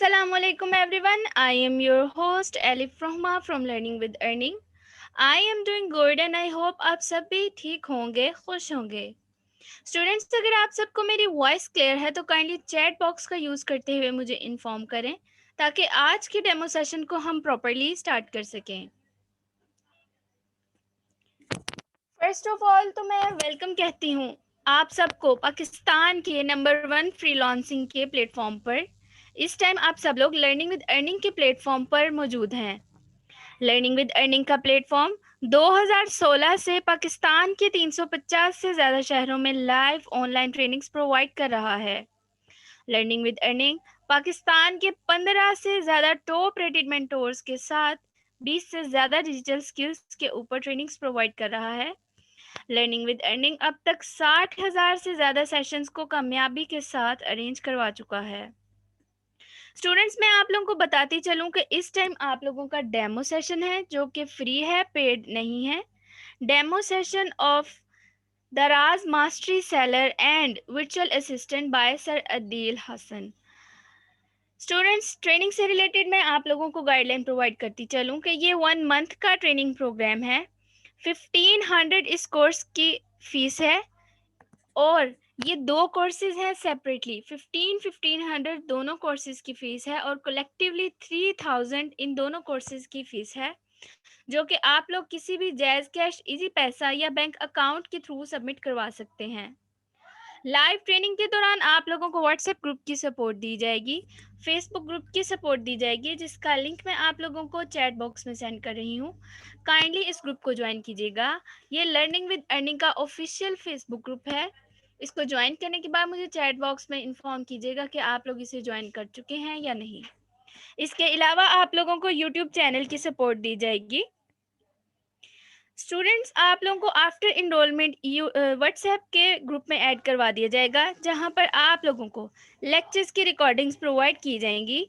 Assalamualaikum everyone. I am your host Elif Rahma from Learning with Earning. I am doing good and I hope आप सब भी ठीक होंगे, खुश होंगे। स्टूडेंट्स, अगर आप सबको मेरी वॉइस क्लियर है तो काइंडली चैट बॉक्स का यूज़ करते हुए मुझे इन्फॉर्म करें ताकि आज के डेमो सेशन को हम प्रॉपर्ली स्टार्ट कर सकें। फर्स्ट ऑफ ऑल तो मैं वेलकम कहती हूँ आप सबको पाकिस्तान के नंबर 1 फ्रीलांसिंग के प्लेटफॉर्म पर। इस टाइम आप सब लोग लर्निंग विद अर्निंग के प्लेटफॉर्म पर मौजूद हैं। लर्निंग विद अर्निंग का प्लेटफॉर्म 2016 से पाकिस्तान के 350 से ज़्यादा शहरों में लाइव ऑनलाइन ट्रेनिंग्स प्रोवाइड कर रहा है। लर्निंग विद अर्निंग पाकिस्तान के 15 से ज़्यादा टॉप रेटेड मेंटोर्स के साथ 20 से ज़्यादा डिजिटल स्किल्स के ऊपर ट्रेनिंग्स प्रोवाइड कर रहा है। लर्निंग विद अर्निंग अब तक 60,000 से ज़्यादा सेशंस को कामयाबी के साथ अरेंज करवा चुका है। स्टूडेंट्स, मैं आप लोगों को बताती चलूं कि इस टाइम आप लोगों का डेमो सेशन है जो कि फ्री है, पेड नहीं है। Demo session of Daraz mastery seller and virtual assistant by sir Adeel Hasan. Students, training से रिलेटेड मैं आप लोगों को गाइडलाइन प्रोवाइड करती चलूं कि ये 1 मंथ का ट्रेनिंग प्रोग्राम है। 1500 इस कोर्स की फीस है और ये 2 कोर्सेज हैं सेपरेटली। 1500 दोनों कोर्सेज की फ़ीस है और कलेक्टिवली 3000 इन दोनों कोर्सेज की फ़ीस है, जो कि आप लोग किसी भी जैज़ कैश, इजी पैसा या बैंक अकाउंट के थ्रू सबमिट करवा सकते हैं। लाइव ट्रेनिंग के दौरान आप लोगों को व्हाट्सएप ग्रुप की सपोर्ट दी जाएगी, फेसबुक ग्रुप की सपोर्ट दी जाएगी, जिसका लिंक मैं आप लोगों को चैट बॉक्स में सेंड कर रही हूँ। काइंडली इस ग्रुप को ज्वाइन कीजिएगा। ये लर्निंग विद अर्निंग का ऑफिशियल फेसबुक ग्रुप है। इसको ज्वाइन करने के बाद मुझे चैट बॉक्स में इन्फॉर्म कीजिएगा कि आप लोग इसे ज्वाइन कर चुके हैं या नहीं। इसके अलावा आप लोगों को यूट्यूब चैनल की सपोर्ट दी जाएगी। स्टूडेंट्स, आप लोगों को आफ्टर इनरोलमेंट व्हाट्सएप के ग्रुप में ऐड करवा दिया जाएगा, जहां पर आप लोगों को लेक्चर्स की रिकॉर्डिंग्स प्रोवाइड की जाएंगी,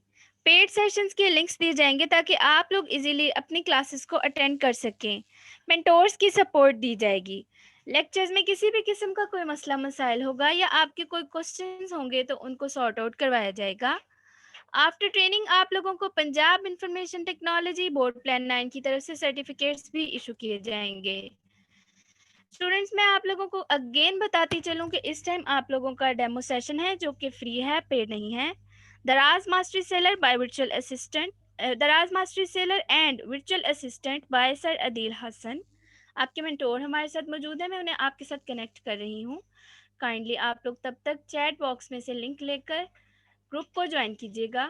पेड सेशंस के लिंक्स दिए जाएंगे ताकि आप लोग इजीली अपनी क्लासेस को अटेंड कर सकें। मेंटोर्स की सपोर्ट दी जाएगी। लेक्चर्स में किसी भी किस्म का कोई मसला मसाइल होगा या आपके कोई क्वेश्चंस होंगे तो उनको सॉर्ट आउट करवाया जाएगा। आफ्टर ट्रेनिंग आप लोगों को Punjab information technology board plan 9 की तरफ से सर्टिफिकेट्स भी इशू किए जाएंगे। स्टूडेंट्स, मैं आप लोगों को अगेन बताती चलूं कि इस टाइम आप लोगों का डेमो सेशन है जो कि फ्री है, पेड नहीं है। Daraz mastery seller by virtual assistant, Daraz mastery seller and virtual assistant by sir Adeel Hassan. आपके मेंटोर हमारे साथ मौजूद है, मैं उन्हें आपके साथ कनेक्ट कर रही हूँ। काइंडली आप लोग तब तक चैट बॉक्स में से लिंक लेकर ग्रुप को ज्वाइन कीजिएगा।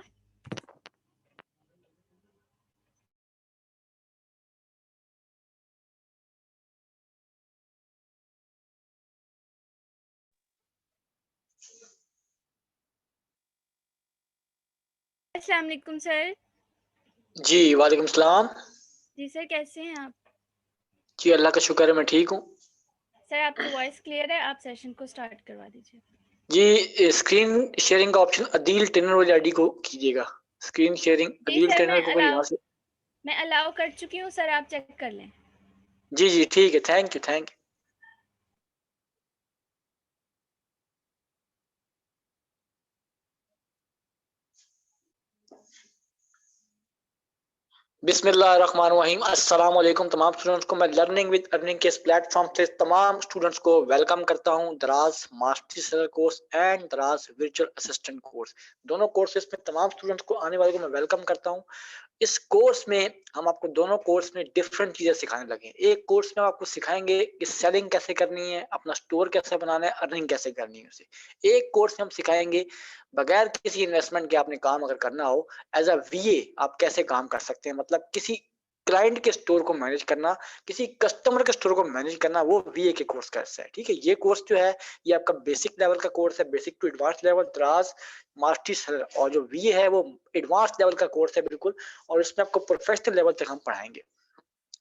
अस्सलाम वालेकुम सर। जी वालेकुम सलाम। जी सर, कैसे हैं आप? जी अल्लाह का शुक्र है, मैं ठीक हूँ। सर, आपकी वॉइस क्लियर है, आप सेशन को स्टार्ट करवा दीजिए। जी स्क्रीन शेयरिंग का ऑप्शन अदील ट्रेनर वाली आईडी को कीजिएगा। स्क्रीन शेयरिंग जी अदील सर, ट्रेनर को यहाँ से। मैं अलाउ कर चुकी हूँ सर, आप चेक कर लें। जी जी ठीक है, थैंक यू थैंक यू। बिस्मिल्लाहिर्रहमानिर्रहीम। अस्सलाम वालेकुम तमाम स्टूडेंट्स को मैं लर्निंग विद अर्निंग के इस प्लेटफॉर्म से तमाम स्टूडेंट्स को वेलकम करता हूं। दराज मास्टरी सेलर कोर्स एंड दराज वर्चुअल असिस्टेंट कोर्स, दोनों कोर्सेज में तमाम स्टूडेंट्स को आने वाले को मैं वेलकम करता हूं। इस कोर्स में हम आपको दोनों कोर्स में डिफरेंट चीजें सिखाने लगे। एक कोर्स में आपको सिखाएंगे कि सेलिंग कैसे करनी है, अपना स्टोर कैसे बनाना है, अर्निंग कैसे करनी है उसे। एक कोर्स में हम सिखाएंगे बगैर किसी इन्वेस्टमेंट के आपने काम अगर करना हो एज अ वीए आप कैसे काम कर सकते हैं, मतलब किसी क्लाइंट के स्टोर को मैनेज करना, किसी कस्टमर के स्टोर को मैनेज करना, वो वीए के कोर्स का हिस्सा है। ठीक है, ये कोर्स जो है ये आपका बेसिक लेवल का कोर्स है, बेसिक टू एडवांस लेवल दराज मास्टरी सेलर, और जो वीए है वो एडवांस लेवल का कोर्स है बिल्कुल, और इसमें आपको प्रोफेशनल लेवल तक हम पढ़ाएंगे।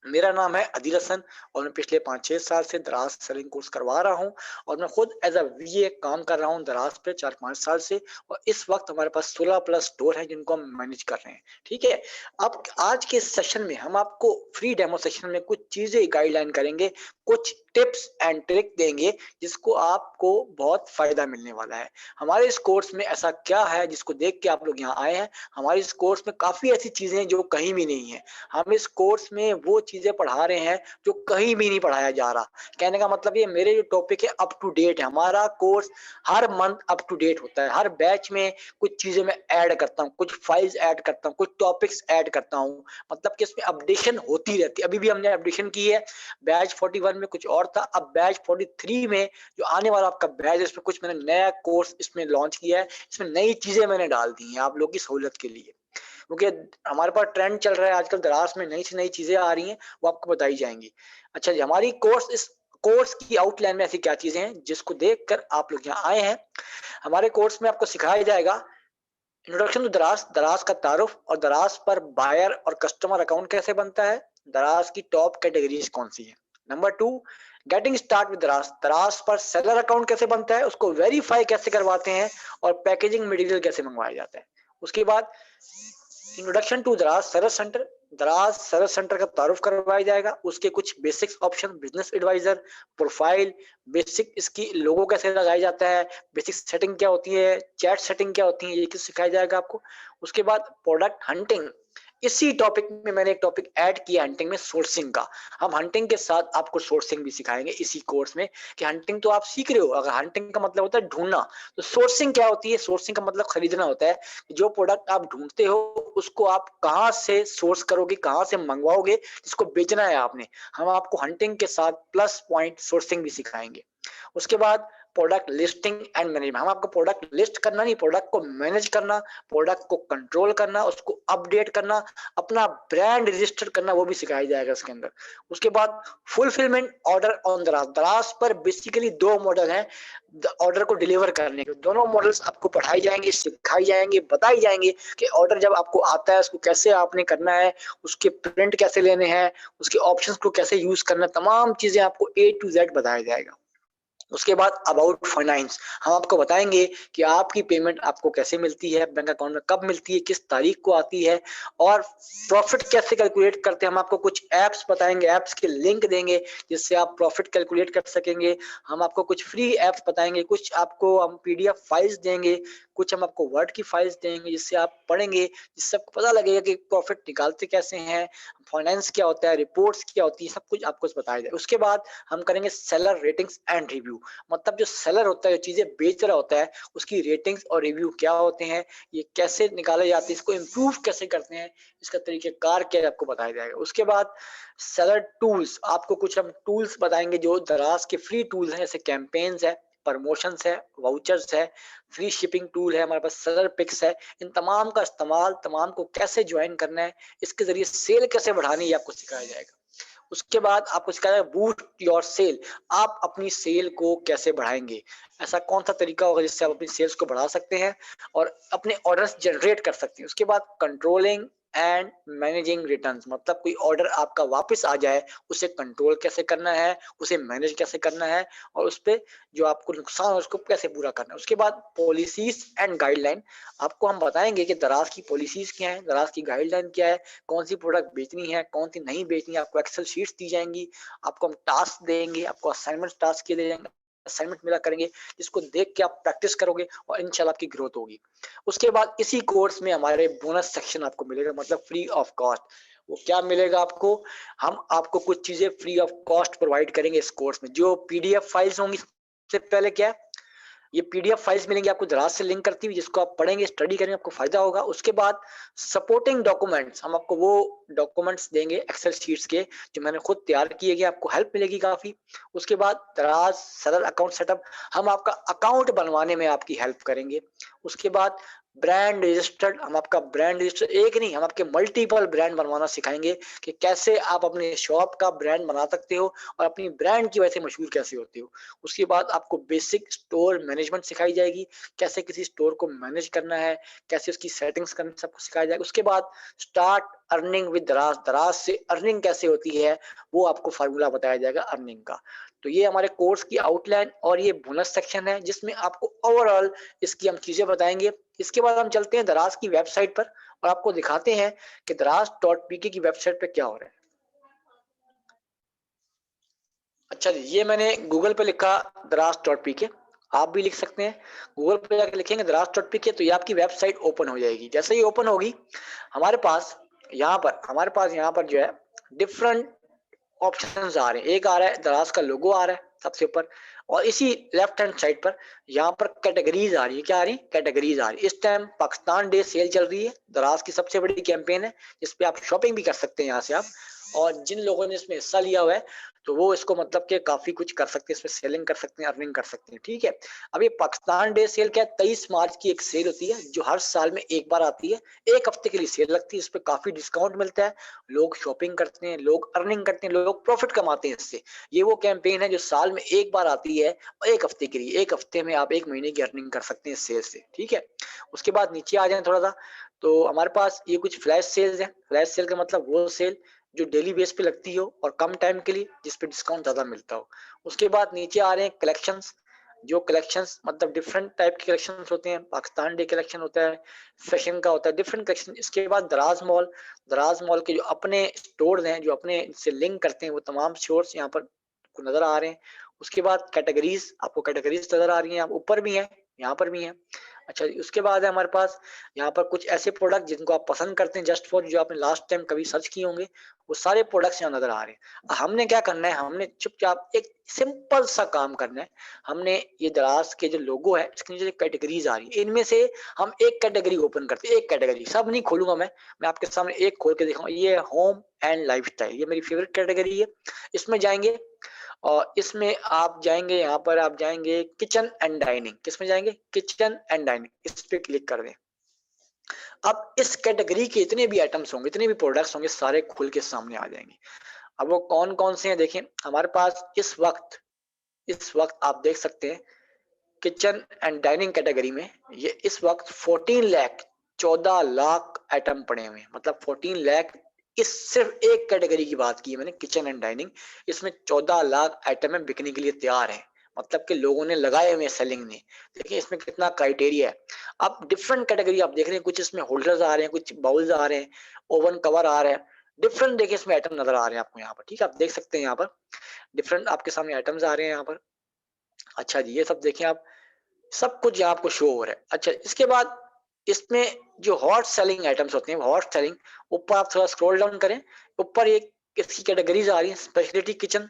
मेरा नाम है अदील हसन और मैं पिछले 5-6 साल से दराज सेलिंग कोर्स करवा रहा हूँ और मैं खुद एज अ वीए काम कर रहा हूँ दराज पे 4-5 साल से। और इस वक्त हमारे पास 16 प्लस स्टोर हैं जिनको हम मैनेज कर रहे हैं। ठीक है, अब आज के सेशन में हम आपको फ्री डेमो सेशन में कुछ चीजें गाइडलाइन करेंगे, कुछ टिप्स एंड ट्रिक देंगे जिसको आपको बहुत फायदा मिलने वाला है। हमारे इस कोर्स में ऐसा क्या है जिसको देख के आप लोग यहाँ आए हैं? हमारे इस कोर्स में काफी ऐसी चीजें हैं जो कहीं भी नहीं है। हम इस कोर्स में वो चीजें पढ़ा रहे हैं जो कहीं भी नहीं पढ़ाया जा रहा। कहने का मतलब ये मेरे जो टॉपिक है अप टू डेट है। हमारा कोर्स हर मंथ अप टू डेट होता है। हर बैच में कुछ चीजें मैं ऐड करता हूँ, कुछ फाइल्स ऐड करता हूँ, कुछ टॉपिक्स ऐड करता हूँ। मतलब कि इसमें अपडेशन होती रहती है। अभी भी हमने अपडेशन की है। बैच 41 में कुछ और था, अब बैच 43 में जो आने वाला आपका बैच है इसमें कुछ मैंने नया कोर्स इसमें लॉन्च किया है। इसमें नई चीजें मैंने डाल दी हैं आप लोग की सहूलियत के लिए, क्योंकि हमारे पास ट्रेंड चल रहा है आजकल दराज में, नई से नई चीजें आ रही हैं, वो आपको बताई जाएंगी। अच्छा जी, हमारी इस कोर्स की आउटलाइन में ऐसी क्या चीजें हैं जिसको देखकर आप लोग यहाँ आए हैं? हमारे कोर्स में आपको सिखाया जाएगा इंट्रोडक्शन टू दराज, दराज का तारुफ और दराज पर बायर और कस्टमर अकाउंट कैसे बनता है, दराज की टॉप कैटेगरीज कौन सी है। नंबर 2, गेटिंग स्टार्ट विद दराज, दराज पर सेलर अकाउंट कैसे बनता है, उसको वेरीफाई कैसे करवाते हैं और पैकेजिंग मटेरियल कैसे मंगवाया जाता है। उसके बाद introduction to Daraz service center, Daraz service center का तारुफ करवाया जाएगा, उसके कुछ basics option, business advisor, profile, basic इसकी लोगो कैसे लगाया जाता है, बेसिक सेटिंग क्या होती है, चैट सेटिंग क्या होती है, ये कुछ सिखाया जाएगा आपको। उसके बाद प्रोडक्ट हंटिंग, इसी टॉपिक में मैंने एक टॉपिक ऐड किया हंटिंग में, सोर्सिंग का। हम हंटिंग के साथ आपको सोर्सिंग भी सिखाएंगे इसी कोर्स में, कि हंटिंग तो आप सीख रहे हो, अगर हंटिंग का मतलब होता है ढूंढना, तो सोर्सिंग क्या होती है? सोर्सिंग का मतलब खरीदना होता है। जो प्रोडक्ट आप ढूंढते हो उसको आप कहाँ से सोर्स करोगे, कहाँ से मंगवाओगे, जिसको बेचना है आपने। हम आपको हंटिंग के साथ प्लस पॉइंट सोर्सिंग भी सिखाएंगे। उसके बाद प्रोडक्ट लिस्टिंग एंड मैनेजमेंट, हम आपको प्रोडक्ट लिस्ट करना नहीं, प्रोडक्ट को मैनेज करना, प्रोडक्ट को कंट्रोल करना, उसको अपडेट करना, अपना ब्रांड रजिस्टर करना, वो भी सिखाया जाएगा इसके अंदर। उसके बाद फुलफिलमेंट ऑर्डर ऑन दराज, दराज पर बेसिकली 2 मॉडल हैं ऑर्डर को डिलीवर करने के। दोनों मॉडल्स आपको पढ़ाई जाएंगे, सिखाई जाएंगे, बताई जाएंगे कि ऑर्डर जब आपको आता है उसको कैसे आपने करना है, उसके प्रिंट कैसे लेने हैं, उसके ऑप्शंस को कैसे यूज करना है, तमाम चीजें आपको ए टू जेड बताया जाएगा। उसके बाद अबाउट फाइनेंस, हम आपको बताएंगे कि आपकी पेमेंट आपको कैसे मिलती है, बैंक अकाउंट में कब मिलती है, किस तारीख को आती है, और प्रॉफिट कैसे कैलकुलेट करते हैं। हम आपको कुछ एप्स बताएंगे, एप्स के लिंक देंगे जिससे आप प्रॉफिट कैलकुलेट कर सकेंगे। हम आपको कुछ फ्री एप्स बताएंगे, कुछ आपको हम पीडीएफ फाइल्स देंगे, कुछ हम आपको वर्ड की फाइल्स देंगे जिससे आप पढ़ेंगे, जिससे आपको पता लगेगा कि प्रॉफिट निकालते कैसे हैं, फाइनेंस क्या होता है, रिपोर्ट्स क्या होती है, सब कुछ आपको बताया जाए। उसके बाद हम करेंगे सेलर रेटिंग्स एंड रिव्यू, मतलब जो सेलर होता है, जो चीजें बेच रहा होता है, उसकी रेटिंग्स और रिव्यू क्या होते हैं, ये कैसे निकाले जाते हैं, इसको इम्प्रूव कैसे करते हैं, इसका तरीकेकार क्या है, आपको बताया जाएगा। उसके बाद सेलर टूल्स, आपको कुछ हम टूल्स बताएंगे जो दराज के फ्री टूल्स हैं, जैसे कैंपेन्स है, प्रमोशंस है, वाउचर्स है, फ्री शिपिंग टूल है, हमारे पास सेलर पिक्स है। इन तमाम का इस्तेमाल, तमाम को कैसे ज्वाइन करना है, इसके जरिए सेल कैसे बढ़ानी है, आपको सिखाया जाएगा। उसके बाद आपको सिखाया जाएगा बूस्ट योर सेल, आप अपनी सेल को कैसे बढ़ाएंगे, ऐसा कौन सा तरीका होगा जिससे आप अपनी सेल्स को बढ़ा सकते हैं और अपने ऑर्डर्स जनरेट कर सकते हैं। उसके बाद कंट्रोलिंग एंड मैनेजिंग रिटर्न्स, मतलब कोई ऑर्डर आपका वापस आ जाए उसे कंट्रोल कैसे करना है, उसे मैनेज कैसे करना है, और उस पर जो आपको नुकसान है उसको कैसे पूरा करना है। उसके बाद पॉलिसीज एंड गाइडलाइन, आपको हम बताएंगे कि दराज की पॉलिसीज क्या है, दराज की गाइडलाइन क्या है, कौन सी प्रोडक्ट बेचनी है, कौन सी नहीं बेचनी है। आपको एक्सेल शीट्स दी जाएंगी, आपको हम टास्क देंगे, आपको असाइनमेंट टास्क के लिए असाइनमेंट मिला करेंगे, जिसको देख के आप प्रैक्टिस करोगे और इंशाल्लाह आपकी ग्रोथ होगी। उसके बाद इसी कोर्स में हमारे बोनस सेक्शन आपको मिलेगा, मतलब फ्री ऑफ कॉस्ट। वो क्या मिलेगा आपको? हम आपको कुछ चीजें फ्री ऑफ कॉस्ट प्रोवाइड करेंगे इस कोर्स में। जो पीडीएफ फाइल्स होंगी, सबसे पहले क्या है, ये पीडीएफ फाइल्स मिलेंगी आपको दराज से लिंक करती हुई, जिसको आप पढ़ेंगे, स्टडी करेंगे, आपको फायदा होगा। उसके बाद सपोर्टिंग डॉक्यूमेंट्स, हम आपको वो डॉक्यूमेंट्स देंगे एक्सेल शीट्स के जो मैंने खुद तैयार किए गए, आपको हेल्प मिलेगी काफी। उसके बाद दराज सरल अकाउंट सेटअप, हम आपका अकाउंट बनवाने में आपकी हेल्प करेंगे। उसके बाद ब्रांड रजिस्टर्ड, हम आपका ब्रांड रजिस्टर एक नहीं, हम आपके मल्टीपल ब्रांड बनवाना सिखाएंगे कि कैसे आप अपने शॉप का ब्रांड बना सकते हो और अपनी ब्रांड की वजह से मशहूर कैसे होते हो। उसके बाद आपको बेसिक स्टोर मैनेजमेंट सिखाई जाएगी, कैसे किसी स्टोर को मैनेज करना है, कैसे उसकी सेटिंग्स करना, सबको सिखाया जाएगा। उसके बाद स्टार्ट अर्निंग विद दराज, दराज से अर्निंग कैसे होती है वो आपको फार्मूला बताया जाएगा अर्निंग का। तो ये हमारे कोर्स की आउटलाइन और ये बोनस सेक्शन है जिसमें आपको ओवरऑल इसकी हम चीजें बताएंगे। इसके बाद हम चलते हैं दराज की वेबसाइट पर और आपको दिखाते हैं कि दराज.pk की वेबसाइट पे क्या हो रहा है। अच्छा जी, ये मैंने गूगल पे लिखा दराज.pk, आप भी लिख सकते हैं। गूगल पे जाकर लिखेंगे दराज.pk तो ये आपकी वेबसाइट ओपन हो जाएगी। जैसे ही ओपन होगी हमारे पास यहाँ पर जो है डिफरेंट ऑप्शंस आ रहे हैं। एक आ रहा है दराज का लोगो आ रहा है सबसे ऊपर, और इसी लेफ्ट हैंड साइड पर यहाँ पर कैटेगरीज आ रही है। क्या आ रही है? कैटेगरीज आ रही है। इस टाइम पाकिस्तान डे सेल चल रही है, दराज की सबसे बड़ी कैंपेन है जिसपे आप शॉपिंग भी कर सकते हैं यहाँ से आप। और जिन लोगों ने इसमें हिस्सा लिया हुआ है तो वो इसको मतलब कि काफी कुछ कर सकते हैं, इसमें सेलिंग कर सकते हैं, अर्निंग कर सकते हैं। ठीक है, अब ये पाकिस्तान डे सेल क्या है, 23 मार्च की एक सेल होती है जो हर साल में एक बार आती है। एक हफ्ते के लिए सेल लगती है, इस पे काफी डिस्काउंट मिलता है, लोग शॉपिंग करते हैं, लोग अर्निंग करते हैं, लोग प्रॉफिट कमाते हैं इससे। ये वो कैंपेन है जो साल में एक बार आती है और एक हफ्ते के लिए, एक हफ्ते में आप एक महीने की अर्निंग कर सकते हैं इस सेल से। ठीक है, उसके बाद नीचे आ जाए थोड़ा सा, तो हमारे पास ये कुछ फ्लैश सेल्स हैं। फ्लैश सेल का मतलब वो सेल जो डेली बेस पे लगती हो और कम टाइम के लिए, जिस पे डिस्काउंट ज्यादा मिलता हो। उसके बाद नीचे आ रहे हैं कलेक्शंस, जो कलेक्शंस मतलब डिफरेंट टाइप के कलेक्शंस होते हैं। पाकिस्तान डे कलेक्शन होता है, फैशन का होता है, डिफरेंट कलेक्शन। इसके बाद दराज मॉल, दराज मॉल के जो अपने स्टोर्स हैं, जो अपने से लिंक करते हैं, वो तमाम स्टोर्स यहाँ पर नजर आ रहे हैं। उसके बाद कैटेगरीज, आपको कैटेगरीज नजर आ रही हैं, ऊपर भी हैं, यहाँ पर भी हैं। अच्छा, उसके बाद है हमारे पास यहाँ पर कुछ ऐसे प्रोडक्ट जिनको आप पसंद करते हैं, जस्ट फॉर, जो आपने लास्ट टाइम कभी सर्च किए होंगे, वो सारे प्रोडक्ट्स यहाँ नजर आ रहे हैं। हमने क्या करना है, हमने चुपचाप एक सिंपल सा काम करना है। हमने ये दराज के जो लोगो है इसके नीचे कैटेगरीज आ रही है, इनमें से हम एक कैटेगरी ओपन करते हैं। एक कैटेगरी, सब नहीं खोलूंगा मैं आपके सामने एक खोल के दिखाऊंगा। ये होम एंड लाइफस्टाइल, ये मेरी फेवरेट कैटेगरी है। इसमें जाएंगे और इसमें आप जाएंगे, यहाँ पर आप जाएंगे किचन एंड डाइनिंग। किसमें जाएंगे? किचन एंड डाइनिंग, इस पे क्लिक कर दें। अब इस कैटेगरी के इतने भी आइटम्स होंगे, इतने भी प्रोडक्ट्स होंगे, सारे खुल के सामने आ जाएंगे। अब वो कौन कौन से हैं देखें। हमारे पास इस वक्त आप देख सकते हैं किचन एंड डाइनिंग कैटेगरी में ये इस वक्त 14 लाख 14 लाख आइटम पड़े हुए हैं। मतलब 14 लाख, इस सिर्फ एक कैटेगरी की बात की है मैंने, किचन एंड डाइनिंग। इसमें 14 लाख आइटम है, बिकने के लिए तैयार है, मतलब कि लोगों ने लगाए हुए हैं सेलिंग ने। देखिए इसमें कितना क्राइटेरिया है। अब डिफरेंट कैटेगरी आप देख रहे हैं, कुछ इसमें होल्डर्स आ रहे हैं, कुछ बाउल्स आ रहे हैं, ओवन कवर आ रहा है, डिफरेंट देखिए इसमें आइटम नजर आ रहे हैं आपको यहाँ पर। ठीक है, आप देख सकते हैं यहाँ पर डिफरेंट आपके सामने आइटम्स आ रहे हैं यहाँ पर। अच्छा जी, ये सब देखें आप, सब कुछ यहाँ आपको शो हो रहा है। अच्छा, इसके बाद इसमें जो हॉट सेलिंग आइटम्स होते हैं, हॉट सेलिंग, ऊपर आप थोड़ा स्क्रॉल डाउन करें, ऊपर एक इसकी कैटेगरीज आ रही है, स्पेशलिटी किचन,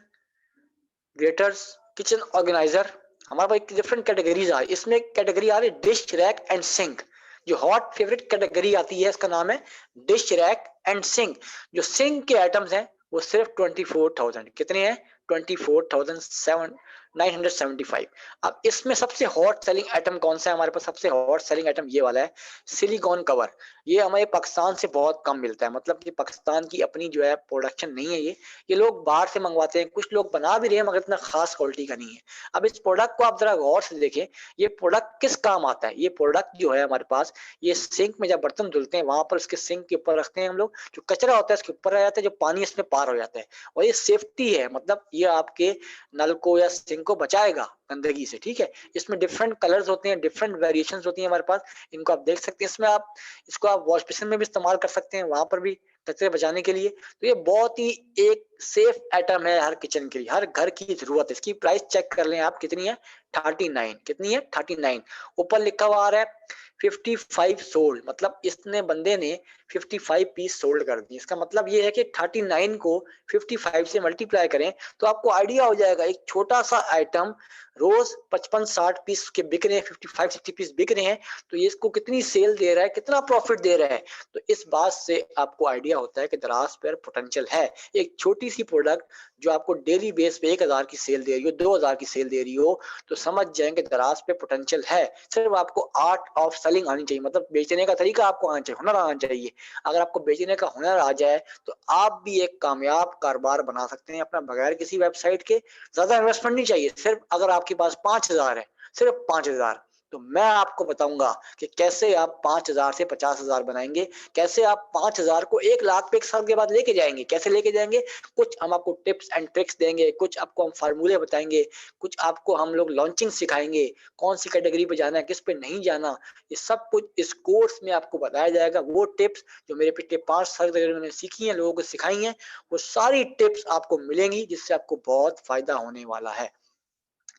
ग्रेटर्स, किचन ऑर्गेनाइजर। हमारे पास एक डिफरेंट कैटेगरीज आ रही है। इसमें कैटेगरी आ रही है डिश रैक एंड सिंक। जो हॉट फेवरेट कैटेगरी आती है इसका नाम है डिश रैक एंड सिंक। जो सिंक के आइटम्स हैं वो सिर्फ 24,000, कितने हैं? 24,975। अब इसमें सबसे हॉट सेलिंग आइटम कौन सा है हमारे पास? सबसे हॉट सेलिंग आइटम ये वाला है, सिलिकॉन कवर। ये हमारे पाकिस्तान से बहुत कम मिलता है, मतलब कि पाकिस्तान की अपनी जो है प्रोडक्शन नहीं है ये लोग बाहर से मंगवाते हैं। कुछ लोग बना भी रहे हैं मगर इतना खास क्वालिटी का नहीं है। अब इस प्रोडक्ट को आप जरा गौर से देखें, ये प्रोडक्ट किस काम आता है। ये प्रोडक्ट जो है हमारे पास, ये सिंक में जब बर्तन धुलते हैं वहां पर उसके सिंक के ऊपर रखते हैं हम लोग, जो कचरा होता है इसके ऊपर आ जाता है, जो पानी इसमें पार हो जाता है। और ये सेफ्टी है, मतलब ये आपके नल को या सिंक को बचाएगा गंदगी से। ठीक है, इसमें डिफरेंट कलर्स होते हैं, डिफरेंट वेरिएशंस होती हैं हमारे पास, इनको आप देख सकते हैं। इसमें आप इसको आप वॉश बेसिन में भी इस्तेमाल कर सकते हैं, वहां पर भी कचरे बचाने के लिए। तो ये बहुत ही एक सेफ आइटम है हर किचन के लिए, हर घर की जरूरत है। इसकी प्राइस चेक कर लें आप, कितनी है? 39। कितनी है? 39। ऊपर लिखा हुआ आ रहा है 55 सोल्ड, मतलब इसने बंदे ने 55 पीस सोल्ड कर दिए। इसका मतलब ये है कि 39 को 55 से मल्टीप्लाई करें तो आपको आइडिया हो जाएगा, एक छोटा सा आइटम रोज 55-60 पीस के बिक रहे हैं, 55-60 पीस बिक रहे हैं, तो ये इसको कितनी सेल दे रहा है, कितना प्रॉफिट दे रहा है। तो इस बात से आपको आइडिया होता है कि दराज पर पोटेंशियल है। एक छोटी सी प्रोडक्ट जो आपको डेली बेस पे 1000 की सेल दे रही हो, 2000 की सेल दे रही हो, तो समझ जाएंगे दराज पे पोटेंशियल है। सिर्फ आपको आर्ट ऑफ सेलिंग आनी चाहिए, मतलब बेचने का तरीका आपको आना चाहिए, हुनर आना चाहिए। अगर आपको बेचने का हुनर आ जाए तो आप भी एक कामयाब कारोबार बना सकते हैं अपना, बगैर किसी वेबसाइट के। ज्यादा इन्वेस्टमेंट नहीं चाहिए, सिर्फ अगर आपके पास 5000 है, सिर्फ 5000, तो मैं आपको बताऊंगा कि कैसे आप 5000 से 50,000 बनाएंगे, कैसे आप 5000 को 1 लाख पे 1 साल के बाद लेके जाएंगे, कैसे लेके जाएंगे। कुछ हम आपको टिप्स एंड ट्रिक्स देंगे, कुछ आपको हम फार्मूले बताएंगे, कुछ आपको हम लोग लॉन्चिंग सिखाएंगे, कौन सी कैटेगरी पे जाना है, किस पे नहीं जाना। ये सब कुछ इस कोर्स में आपको बताया जाएगा। वो टिप्स जो मेरे पिछले 5 साल तक मैंने सीखी हैं, लोगों को सिखाई हैं, वो सारी टिप्स आपको मिलेंगी, जिससे आपको बहुत फायदा होने वाला है।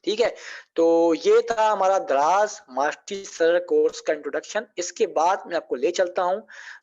ठीक है, तो ये था हमारा दराज मास्टरी सर कोर्स का इंट्रोडक्शन। इसके बाद मैं आपको ले चलता हूँ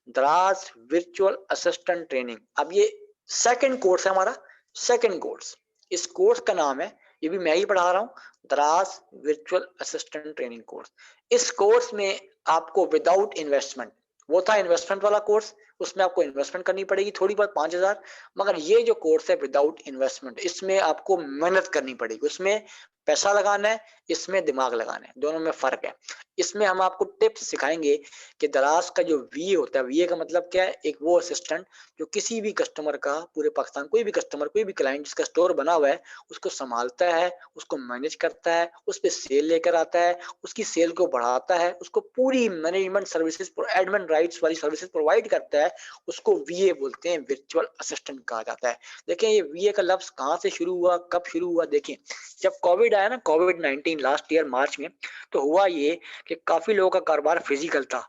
दराज वर्चुअल असिस्टेंट ट्रेनिंग। अब ये सेकंड कोर्स है हमारा, सेकंड कोर्स। इस कोर्स का नाम है, ये भी मैं ही पढ़ा रहा हूँ, दराज वर्चुअल असिस्टेंट ट्रेनिंग कोर्स। इस कोर्स में आपको विदाउट इन्वेस्टमेंट, वो था इन्वेस्टमेंट वाला कोर्स, उसमें आपको इन्वेस्टमेंट करनी पड़ेगी थोड़ी बहुत 5000, मगर ये जो कोर्स है विदाउट इन्वेस्टमेंट, इसमें आपको मेहनत करनी पड़ेगी, उसमें पैसा लगाना है, इसमें दिमाग लगाना है, दोनों में फर्क है। इसमें हम आपको टिप्स सिखाएंगे कि दराज का जो वीए होता है, वीए का मतलब क्या है, एक वो असिस्टेंट जो किसी भी कस्टमर का, पूरे पाकिस्तान कोई भी कस्टमर, कोई भी क्लाइंट जिसका स्टोर बना हुआ है, उसको संभालता है, उसको मैनेज करता है, उस पर सेल लेकर आता है, उसकी सेल को बढ़ाता है, उसको पूरी मैनेजमेंट सर्विसेज, एडमिन राइट्स वाली सर्विसेज प्रोवाइड करता है, उसको वीए बोलते हैं, वर्चुअल असिस्टेंट कहा जाता है। देखें ये वीए का लफ्ज कहाँ से शुरू हुआ, कब शुरू हुआ। देखें जब कोविड आया ना, कोविड-19 लास्ट ईयर मार्च में, तो हुआ ये कि काफी लोगों का कारोबार फिजिकल था।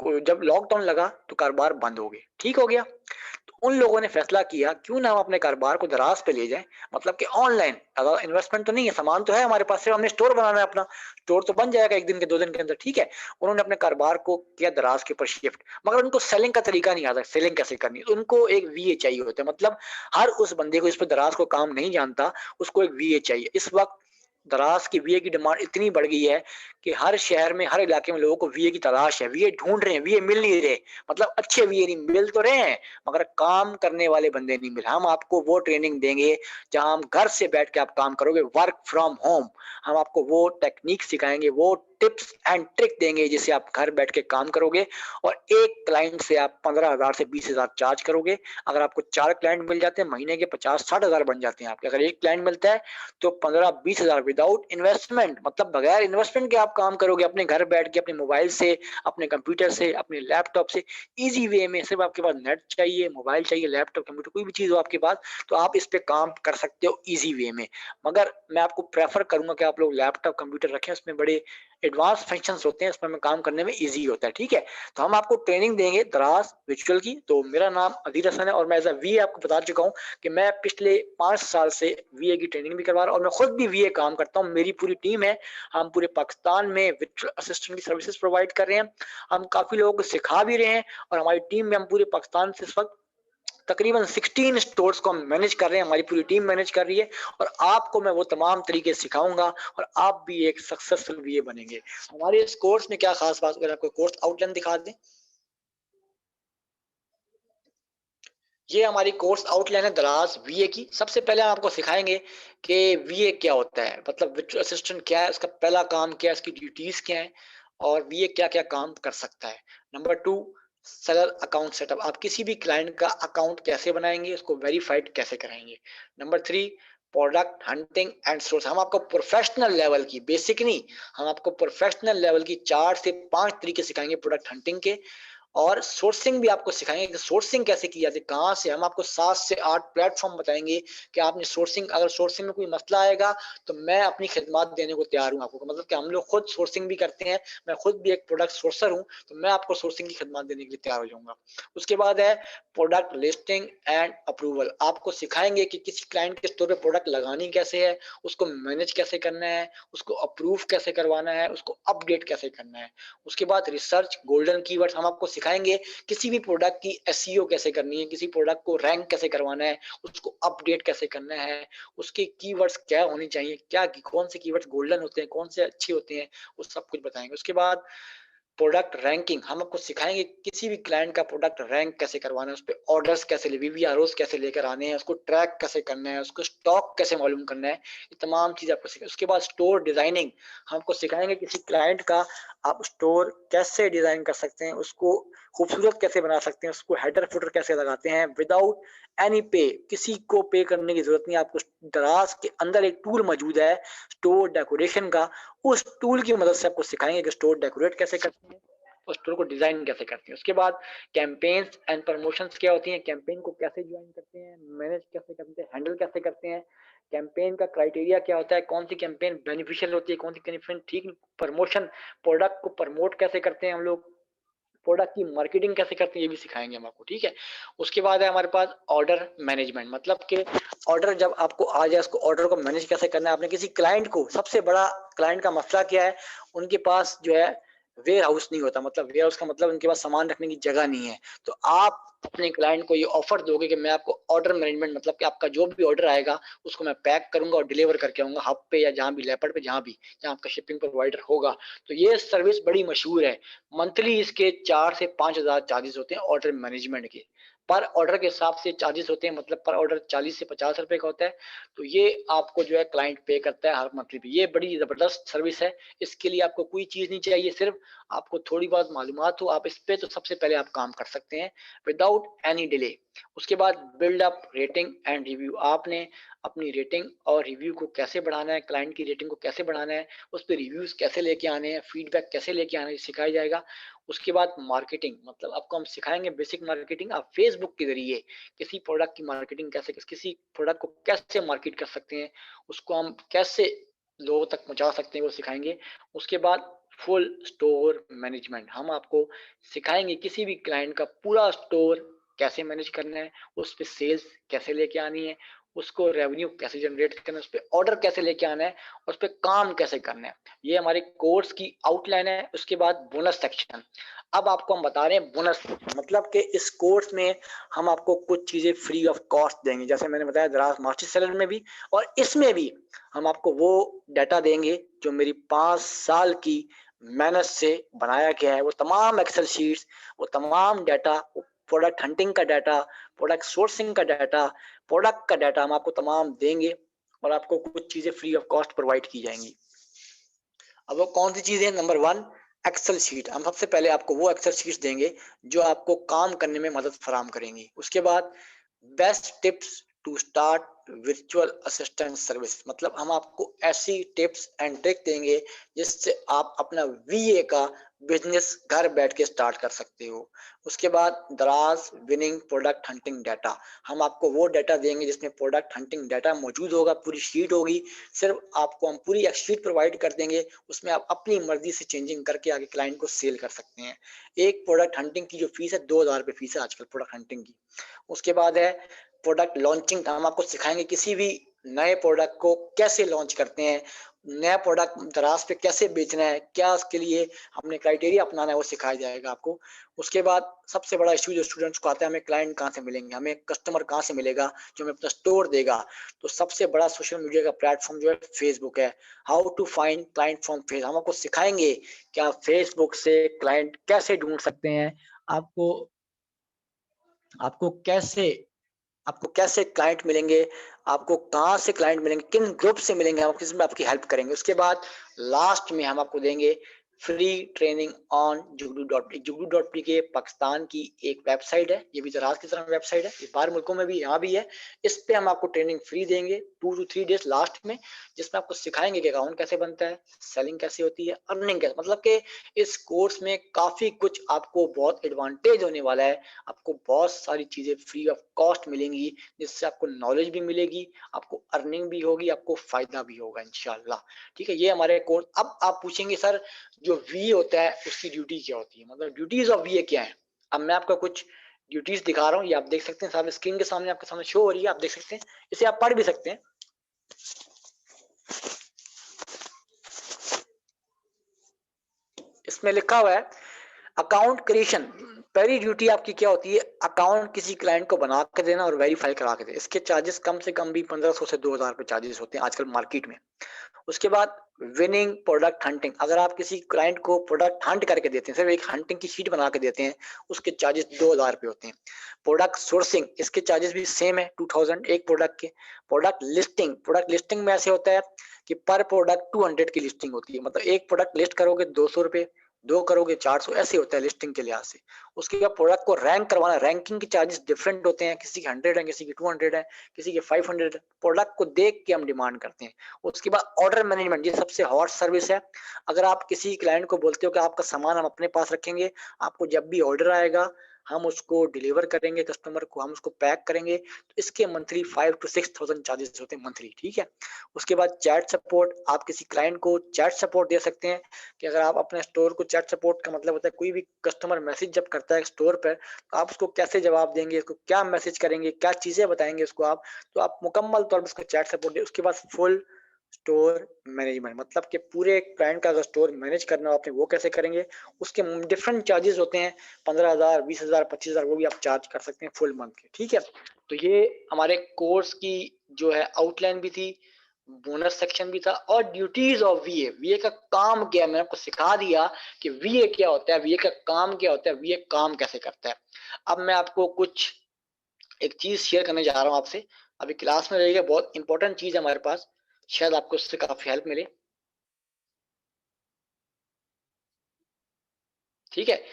जब लॉकडाउन लगा तो कारोबार बंद हो गए, ठीक हो गया। तो उन लोगों ने फैसला किया क्यों ना हम अपने कारोबार को दराज पे ले जाएं, मतलब कि ऑनलाइन। अगर इन्वेस्टमेंट तो नहीं है, सामान तो है हमारे पास, सिर्फ हमने स्टोर बनाना है अपना, स्टोर तो बन जाएगा 1 दिन के 2 दिन के अंदर, ठीक है। उन्होंने अपने कारोबार को किया दराज के ऊपर शिफ्ट, मगर उनको सेलिंग का तरीका नहीं आता, सेलिंग कैसे करनी, तो उनको एक वीए चाहिए होता है। मतलब हर उस बंदे को इस पर दराज को काम नहीं जानता, उसको एक वीए चाहिए। इस वक्त दराज की वीए की डिमांड इतनी बढ़ गई है कि हर शहर में, हर इलाके में लोगों को वीए की तलाश है, वीए ढूंढ रहे हैं, वीए मिल नहीं रहे। मतलब अच्छे वीए नहीं मिल, तो रहे हैं मगर काम करने वाले बंदे नहीं मिल। हम आपको वो ट्रेनिंग देंगे जहां हम घर से बैठ के आप काम करोगे, वर्क फ्रॉम होम। हम आपको वो टेक्निक सिखाएंगे, वो टिप्स एंड ट्रिक देंगे जिससे आप घर बैठ के काम करोगे, और एक क्लाइंट से आप 15,000 से 20,000 चार्ज करोगे। अगर आपको 4 क्लाइंट मिल जाते हैं, महीने के 50-60,000 बन जाते हैं आपके। अगर एक क्लाइंट मिलता है तो 15-20,000 विदाउट इन्वेस्टमेंट, मतलब बगैर इन्वेस्टमेंट के आप काम करोगे अपने घर बैठ के, अपने मोबाइल से, अपने कंप्यूटर से, अपने लैपटॉप से, इजी वे में। सिर्फ आपके पास नेट चाहिए, मोबाइल चाहिए, लैपटॉप, कंप्यूटर, कोई भी चीज हो आपके पास, तो आप इस पे काम कर सकते हो इजी वे में। मगर मैं आपको प्रेफर करूंगा कि आप लोग लैपटॉप कंप्यूटर रखें, उसमें बड़े एडवांस फंक्शंस होते हैं, उसमें काम करने में इजी होता है, ठीक है। तो हम आपको ट्रेनिंग देंगे दराज वर्चुअल की। तो मेरा नाम अदील हसन है और मैं एज अ वी आपको बता चुका हूँ कि मैं पिछले 5 साल से वीए की ट्रेनिंग भी करवा रहा हूँ, और मैं खुद भी वीए काम करता हूँ। मेरी पूरी टीम है, हम पूरे पाकिस्तान में वर्चुअल असिस्टेंट की सर्विसेज प्रोवाइड कर रहे हैं। हम काफी लोगों को सिखा भी रहे हैं, और हमारी टीम में हम पूरे पाकिस्तान से इस वक्त तकरीबन 16 स्टोर्स को हम मैनेज कर रहे हैं, हमारी पूरी टीम मैनेज कर रही है। और आपको मैं वो तमाम तरीके सिखाऊंगा, और आप भी एक सक्सेसफुल वीए बनेंगे। हमारे इस कोर्स में क्या खास बात, अगर आपको कोर्स आउटलाइन दिखा दें, ये हमारी कोर्स आउटलाइन है दराज वीए की। सबसे पहले हम आपको सिखाएंगे कि वीए क्या होता है, मतलब वर्चुअल असिस्टेंट क्या है, उसका पहला काम क्या है, इसकी ड्यूटीज क्या है, और वीए क्या क्या काम कर सकता है। नंबर 2, सेलर अकाउंट सेटअप, आप किसी भी क्लाइंट का अकाउंट कैसे बनाएंगे, उसको वेरीफाइड कैसे कराएंगे। Number 3, product hunting and source, हम आपको प्रोफेशनल लेवल की, बेसिक नहीं, हम आपको प्रोफेशनल लेवल की 4 से 5 तरीके सिखाएंगे प्रोडक्ट हंटिंग के। और सोर्सिंग भी आपको सिखाएंगे कि सोर्सिंग कैसे की जाती है, कहाँ से। हम आपको 7 से 8 प्लेटफॉर्म बताएंगे कि आपने सोर्सिंग, अगर सोर्सिंग में कोई मसला आएगा तो मैं अपनी खिदमत देने को तैयार हूँ आपको। मतलब कि हम लोग खुद सोर्सिंग भी करते हैं, मैं खुद भी एक प्रोडक्ट सोर्सर हूँ, तो मैं आपको सोर्सिंग की खिदमत देने के लिए तैयार हो जाऊंगा। उसके बाद है प्रोडक्ट लिस्टिंग एंड अप्रूवल, आपको सिखाएंगे कि किसी क्लाइंट के स्टोर पे प्रोडक्ट लगानी कैसे है, उसको मैनेज कैसे करना है, उसको अप्रूव कैसे करवाना है, उसको अपडेट कैसे करना है। उसके बाद रिसर्च गोल्डन कीवर्ड्स, हम आपको सिखाएंगे किसी भी प्रोडक्ट की एसईओ कैसे करनी है, किसी प्रोडक्ट को रैंक कैसे करवाना है, उसको अपडेट कैसे करना है, उसके कीवर्ड्स क्या होने चाहिए, क्या कौन से कीवर्ड्स गोल्डन होते हैं, कौन से अच्छे होते हैं, वो सब कुछ बताएंगे। उसके बाद प्रोडक्ट रैंकिंग, हम आपको सिखाएंगे किसी भी क्लाइंट का प्रोडक्ट रैंक कैसे करवाना है, उस पर ऑर्डर्स कैसे वीवीआरओस कैसे लेकर आने हैं, उसको ट्रैक कैसे करना है, उसको स्टॉक कैसे मालूम करना है, ये तमाम चीज़ आपको सिखाएंगे। उसके बाद स्टोर डिजाइनिंग, हम आपको सिखाएंगे किसी क्लाइंट का आप स्टोर कैसे डिजाइन कर सकते हैं, उसको खूबसूरत कैसे बना सकते हैं, उसको हेडर फुटर कैसे लगाते हैं विदाउट एनी पे, किसी को पे करने की जरूरत नहीं। आपको दराज के अंदर एक टूल मौजूद है स्टोर डेकोरेशन का, उस टूल की मदद से आपको सिखाएंगे कि स्टोर डेकोरेट कैसे करते हैं और स्टोर को डिजाइन कैसे करते हैं। उसके बाद कैंपेन्स एंड प्रमोशंस क्या होती हैं, कैंपेन को कैसे ज्वाइन करते हैं, मैनेज कैसे करते हैं, हैंडल कैसे करते हैं, कैंपेन का क्राइटेरिया क्या होता है, कौन सी कैंपेन बेनिफिशियल होती है, कौन सी कैंपेन ठीक, प्रमोशन प्रोडक्ट को प्रमोट कैसे करते हैं हम लोग, प्रोडक्ट की मार्केटिंग कैसे करते हैं, ये भी सिखाएंगे हम आपको, ठीक है। उसके बाद है हमारे पास ऑर्डर मैनेजमेंट, मतलब कि ऑर्डर जब आपको आ जाए उसको ऑर्डर को मैनेज कैसे करना है। आपने किसी क्लाइंट को, सबसे बड़ा क्लाइंट का मसला क्या है, उनके पास जो है वेयर हाउस नहीं होता, मतलब वेयर हाउस का मतलब उनके पास सामान रखने की जगह नहीं है। तो आप अपने क्लाइंट को ये ऑफर दोगे कि मैं आपको ऑर्डर मैनेजमेंट, मतलब कि आपका जो भी ऑर्डर आएगा उसको मैं पैक करूंगा और डिलीवर करके आऊंगा हब पे या जहां भी लेपर्ड पे, जहां भी जहां आपका शिपिंग प्रोवाइडर होगा। तो ये सर्विस बड़ी मशहूर है। मंथली इसके 4 से 5,000 चार्जेस होते हैं ऑर्डर मैनेजमेंट के, पर ऑर्डर के हिसाब से चार्जेस होते हैं, मतलब पर ऑर्डर 40 से 50 रुपए का होता है। तो ये आपको जो है क्लाइंट पे करता है हर मंथली पे। ये बड़ी जबरदस्त सर्विस है। इसके लिए आपको कोई चीज नहीं चाहिए, सिर्फ आपको थोड़ी बहुत मालूमात हो, आप इस पे तो सबसे पहले आप काम कर सकते हैं विदाउट एनी डिले। उसके बाद build up rating and review, आपने अपनी रेटिंग और रिव्यू को कैसे बढ़ाना है, क्लाइंट की रेटिंग को कैसे बढ़ाना है, उस पर रिव्यूज कैसे लेके आने हैं, फीडबैक कैसे लेके आने हैं, सिखाया जाएगा। उसके बाद मार्केटिंग, मतलब आपको हम सिखाएंगे बेसिक मार्केटिंग। आप फेसबुक के जरिए किसी प्रोडक्ट की मार्केटिंग कैसे, किसी प्रोडक्ट को कैसे मार्केट कर सकते हैं, उसको हम कैसे लोगों तक पहुंचा सकते हैं, वो सिखाएंगे। उसके बाद फुल स्टोर मैनेजमेंट, हम आपको सिखाएंगे किसी भी क्लाइंट का पूरा स्टोर कैसे मैनेज करना है, उस पर सेल्स कैसे लेके आनी है, उसको रेवेन्यू कैसे जनरेट करना है, उस पर ऑर्डर कैसे लेके आना है, उस पर काम कैसे करना है। ये हमारे कोर्स की आउटलाइन है। उसके बाद बोनस सेक्शन, अब आपको हम बता रहे हैं बोनस, मतलब कि इस कोर्स में हम आपको कुछ चीजें फ्री ऑफ कॉस्ट देंगे, जैसे मैंने बताया दराज मास्टर सेलर में भी, और इसमें भी हम आपको वो डाटा देंगे जो मेरी 5 साल की मेहनत से बनाया गया है। वो तमाम एक्सेल शीट्स, वो तमाम डाटा, प्रोडक्ट हंटिंग का डाटा, प्रोडक्ट सोर्सिंग का डाटा, प्रोडक्ट का डाटा हम आपको तमाम देंगे और आपको कुछ चीजें फ्री ऑफ कॉस्ट प्रोवाइड की जाएंगी। अब वो कौन सी चीज है, नंबर 1 एक्सेल शीट। हम सबसे पहले आपको वो एक्सेल शीट्स देंगे जो आपको काम करने में मदद फराम करेंगी। उसके बाद best tips to start virtual assistant service, मतलब हम आपको ऐसी टिप्स एंड ट्रिक देंगे जिससे आप अपना वीए का बिजनेस घर बैठ के स्टार्ट कर सकते हो। उसके बाद दराज विनिंग प्रोडक्ट हंटिंग डाटा, हम आपको वो डाटा देंगे जिसमें प्रोडक्ट हंटिंग डाटा मौजूद होगा, पूरी शीट होगी, सिर्फ आपको हम पूरी एक शीट प्रोवाइड कर देंगे, उसमें आप अपनी मर्जी से चेंजिंग करके आगे क्लाइंट को सेल कर सकते हैं। एक प्रोडक्ट हंटिंग की जो फीस है 2,000 रुपये फीस है आजकल प्रोडक्ट हंटिंग की। उसके बाद है प्रोडक्ट लॉन्चिंग, हम आपको सिखाएंगे किसी भी नए प्रोडक्ट को कैसे लॉन्च करते हैं, नया प्रोडक्ट दराज पे कैसे बेचना है, क्या उसके लिए हमने क्राइटेरिया अपनाना है, वो सिखाया जाएगा आपको। उसके बाद सबसे बड़ा इश्यू जो स्टूडेंट्स को आता है, हमें क्लाइंट कहाँ से मिलेंगे, हमें कस्टमर कहाँ से मिलेगा जो हमें अपना स्टोर देगा। तो सबसे बड़ा सोशल मीडिया का प्लेटफॉर्म जो है फेसबुक है। How to find client from face, हम आपको सिखाएंगे कि आप फेसबुक से क्लाइंट कैसे ढूंढ सकते हैं, आपको आपको कैसे आपको कैसे क्लाइंट मिलेंगे, आपको कहाँ से क्लाइंट मिलेंगे, किन ग्रुप से मिलेंगे, हम किसमें आपकी हेल्प करेंगे। उसके बाद लास्ट में हम आपको देंगे फ्री ट्रेनिंग ऑन जुगनू.pk। जुगनू.pk के पाकिस्तान की एक वेबसाइट है, ये भी दराज की तरह वेबसाइट है, ये बाहर मुल्कों में भी, यहाँ भी है। इस पे हम आपको ट्रेनिंग फ्री देंगे 2 to 3 डेज लास्ट में, जिसमें आपको सिखाएंगे कि अकाउंट कैसे बनता है, सेलिंग कैसे होती है, अर्निंग कैसे, मतलब कि इस कोर्स में काफी कुछ आपको बहुत एडवांटेज होने वाला है। आपको बहुत सारी चीजें फ्री ऑफ कॉस्ट मिलेंगी, जिससे आपको नॉलेज भी मिलेगी, आपको अर्निंग भी होगी, आपको फायदा भी होगा इंशाल्लाह। ठीक है, ये हमारे कोर्स। अब आप पूछेंगे सर जो वी होता है उसकी ड्यूटी क्या होती है, मतलब ड्यूटीज ऑफ वी क्या है। अब मैं आपको कुछ ड्यूटीज दिखा रहा हूँ, ये आप देख सकते हैं सामने स्क्रीन के सामने, आपके सामने शो हो रही है, आप देख सकते हैं, इसे आप पढ़ भी सकते हैं। इसमें लिखा हुआ है अकाउंट क्रिएशन। पहली ड्यूटी आपकी क्या होती है, अकाउंट किसी क्लाइंट को बना के देना और वेरीफाई करा के देना। इसके चार्जेस कम से कम भी 1,500 से 2,000 रुपए चार्जेस होते हैं आजकल मार्केट में। उसके बाद विनिंग प्रोडक्ट हंटिंग, अगर आप किसी क्लाइंट को प्रोडक्ट हंट करके देते हैं, सिर्फ एक हंटिंग की शीट बना के देते हैं, उसके चार्जेस 2000 रुपये होते हैं। प्रोडक्ट सोर्सिंग, इसके चार्जेस भी सेम है 2000 एक प्रोडक्ट के। प्रोडक्ट लिस्टिंग में ऐसे होता है कि पर प्रोडक्ट 200 की लिस्टिंग होती है, मतलब एक प्रोडक्ट लिस्ट करोगे 200 रुपये, दो करोगे 400, ऐसे होता है लिस्टिंग के लिहाज से। उसके बाद प्रोडक्ट को रैंक करवाना, रैंकिंग के चार्जेस डिफरेंट होते हैं, किसी के 100 है, किसी के 200 है, किसी के 500 है। प्रोडक्ट को देख के हम डिमांड करते हैं। उसके बाद ऑर्डर मैनेजमेंट, ये सबसे हॉट सर्विस है। अगर आप किसी क्लाइंट को बोलते हो कि आपका सामान हम अपने पास रखेंगे, आपको जब भी ऑर्डर आएगा हम उसको डिलीवर करेंगे, कस्टमर को हम उसको पैक करेंगे, तो इसके मंथली 5 to 6,000 चार्जेस होते हैं मंथली, ठीक है। उसके बाद चैट सपोर्ट, आप किसी क्लाइंट को चैट सपोर्ट दे सकते हैं कि अगर आप अपने स्टोर को, चैट सपोर्ट का मतलब होता है कोई भी कस्टमर मैसेज जब करता है स्टोर पर, तो आप उसको कैसे जवाब देंगे, उसको क्या मैसेज करेंगे, क्या चीजें बताएंगे उसको आप, तो आप मुकम्मल तौर पर उसको चैट सपोर्ट दे। उसके बाद फुल स्टोर मैनेजमेंट, मतलब कि पूरे क्लाइंट का अगर स्टोर मैनेज करना हो आपने, वो कैसे करेंगे, उसके डिफरेंट चार्जेस होते हैं, 15,000, 20,000, 25,000, वो भी आप चार्ज कर सकते हैं फुल मंथ के, ठीक है। तो ये हमारे कोर्स की जो है आउटलाइन भी थी, बोनस सेक्शन भी था, और ड्यूटीज ऑफ वीए, वीए का काम क्या है, मैंने आपको सिखा दिया कि वीए क्या होता है, वीए का काम क्या होता है, वीए काम कैसे करता है। अब मैं आपको कुछ एक चीज शेयर करने जा रहा हूं आपसे, अभी क्लास में रहेगा, बहुत इंपॉर्टेंट चीज है हमारे पास, शायद आपको उससे काफी हेल्प मिले, ठीक है।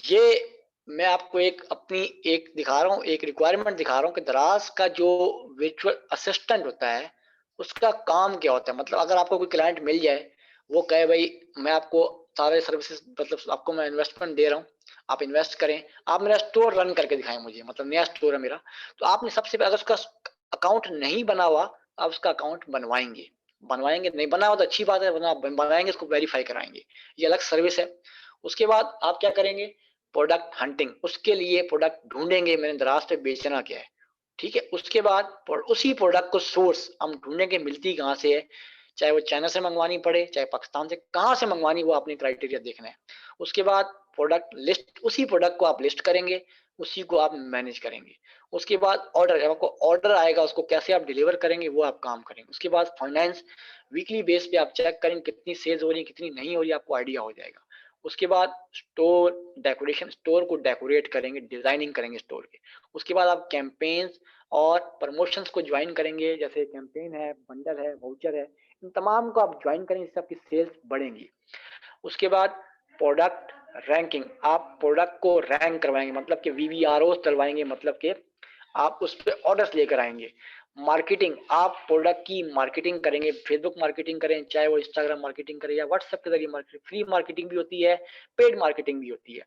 ये मैं आपको एक अपनी एक दिखा रहा हूँ, एक रिक्वायरमेंट दिखा रहा हूँ कि दराज का जो वर्चुअल असिस्टेंट होता है उसका काम क्या होता है। मतलब अगर आपको कोई क्लाइंट मिल जाए, वो कहे भाई मैं आपको सारे सर्विसेज, मतलब आपको मैं इन्वेस्टमेंट दे रहा हूँ, आप इन्वेस्ट करें, आप मेरा स्टोर रन करके दिखाएं मुझे, मतलब नया स्टोर है मेरा, तो आपने सबसे पहले, अगर उसका अकाउंट नहीं बना हुआ, आप उसका अकाउंट बनवाएंगे, नहीं बना हुआ तो अच्छी बात है, बनाएंगे, उसको वेरीफाई कराएंगे, ये अलग सर्विस है। उसके बाद आप क्या करेंगे, प्रोडक्ट हंटिंग, उसके लिए प्रोडक्ट ढूंढेंगे मैंने दराज पे बेचना क्या है, ठीक है। उसके बाद उसी प्रोडक्ट को सोर्स हम ढूंढेंगे, मिलती कहाँ से है, चाहे वो चाइना से मंगवानी पड़े, चाहे पाकिस्तान से, कहाँ से मंगवानी वो आपने क्राइटेरिया देखना है। उसके बाद प्रोडक्ट लिस्ट, उसी प्रोडक्ट को आप लिस्ट करेंगे, उसी को आप मैनेज करेंगे। उसके बाद ऑर्डर, जब आपको ऑर्डर आएगा उसको कैसे आप डिलीवर करेंगे वो आप काम करेंगे। उसके बाद फाइनेंस, वीकली बेस पे आप चेक करेंगे कितनी सेल्स हो रही है, कितनी नहीं हो रही, आपको आइडिया हो जाएगा। उसके बाद स्टोर डेकोरेशन, स्टोर को डेकोरेट करेंगे, डिजाइनिंग करेंगे स्टोर के। उसके बाद आप कैंपेन्स और प्रमोशंस को ज्वाइन करेंगे, जैसे कैंपेन है, बंडल है, वाउचर है, इन तमाम को आप ज्वाइन करेंगे, इससे आपकी सेल्स बढ़ेंगी। उसके बाद प्रोडक्ट रैंकिंग, आप प्रोडक्ट को रैंक करवाएंगे, मतलब कि वीवीआरओ डलवाएंगे, मतलब कि आप उस पर ऑर्डर्स लेकर आएंगे। मार्केटिंग, आप प्रोडक्ट की मार्केटिंग करेंगे, फेसबुक मार्केटिंग करें, चाहे वो इंस्टाग्राम मार्केटिंग करें या व्हाट्सएप के जरिए मार्केटिंग, फ्री मार्केटिंग भी होती है, पेड मार्केटिंग भी होती है।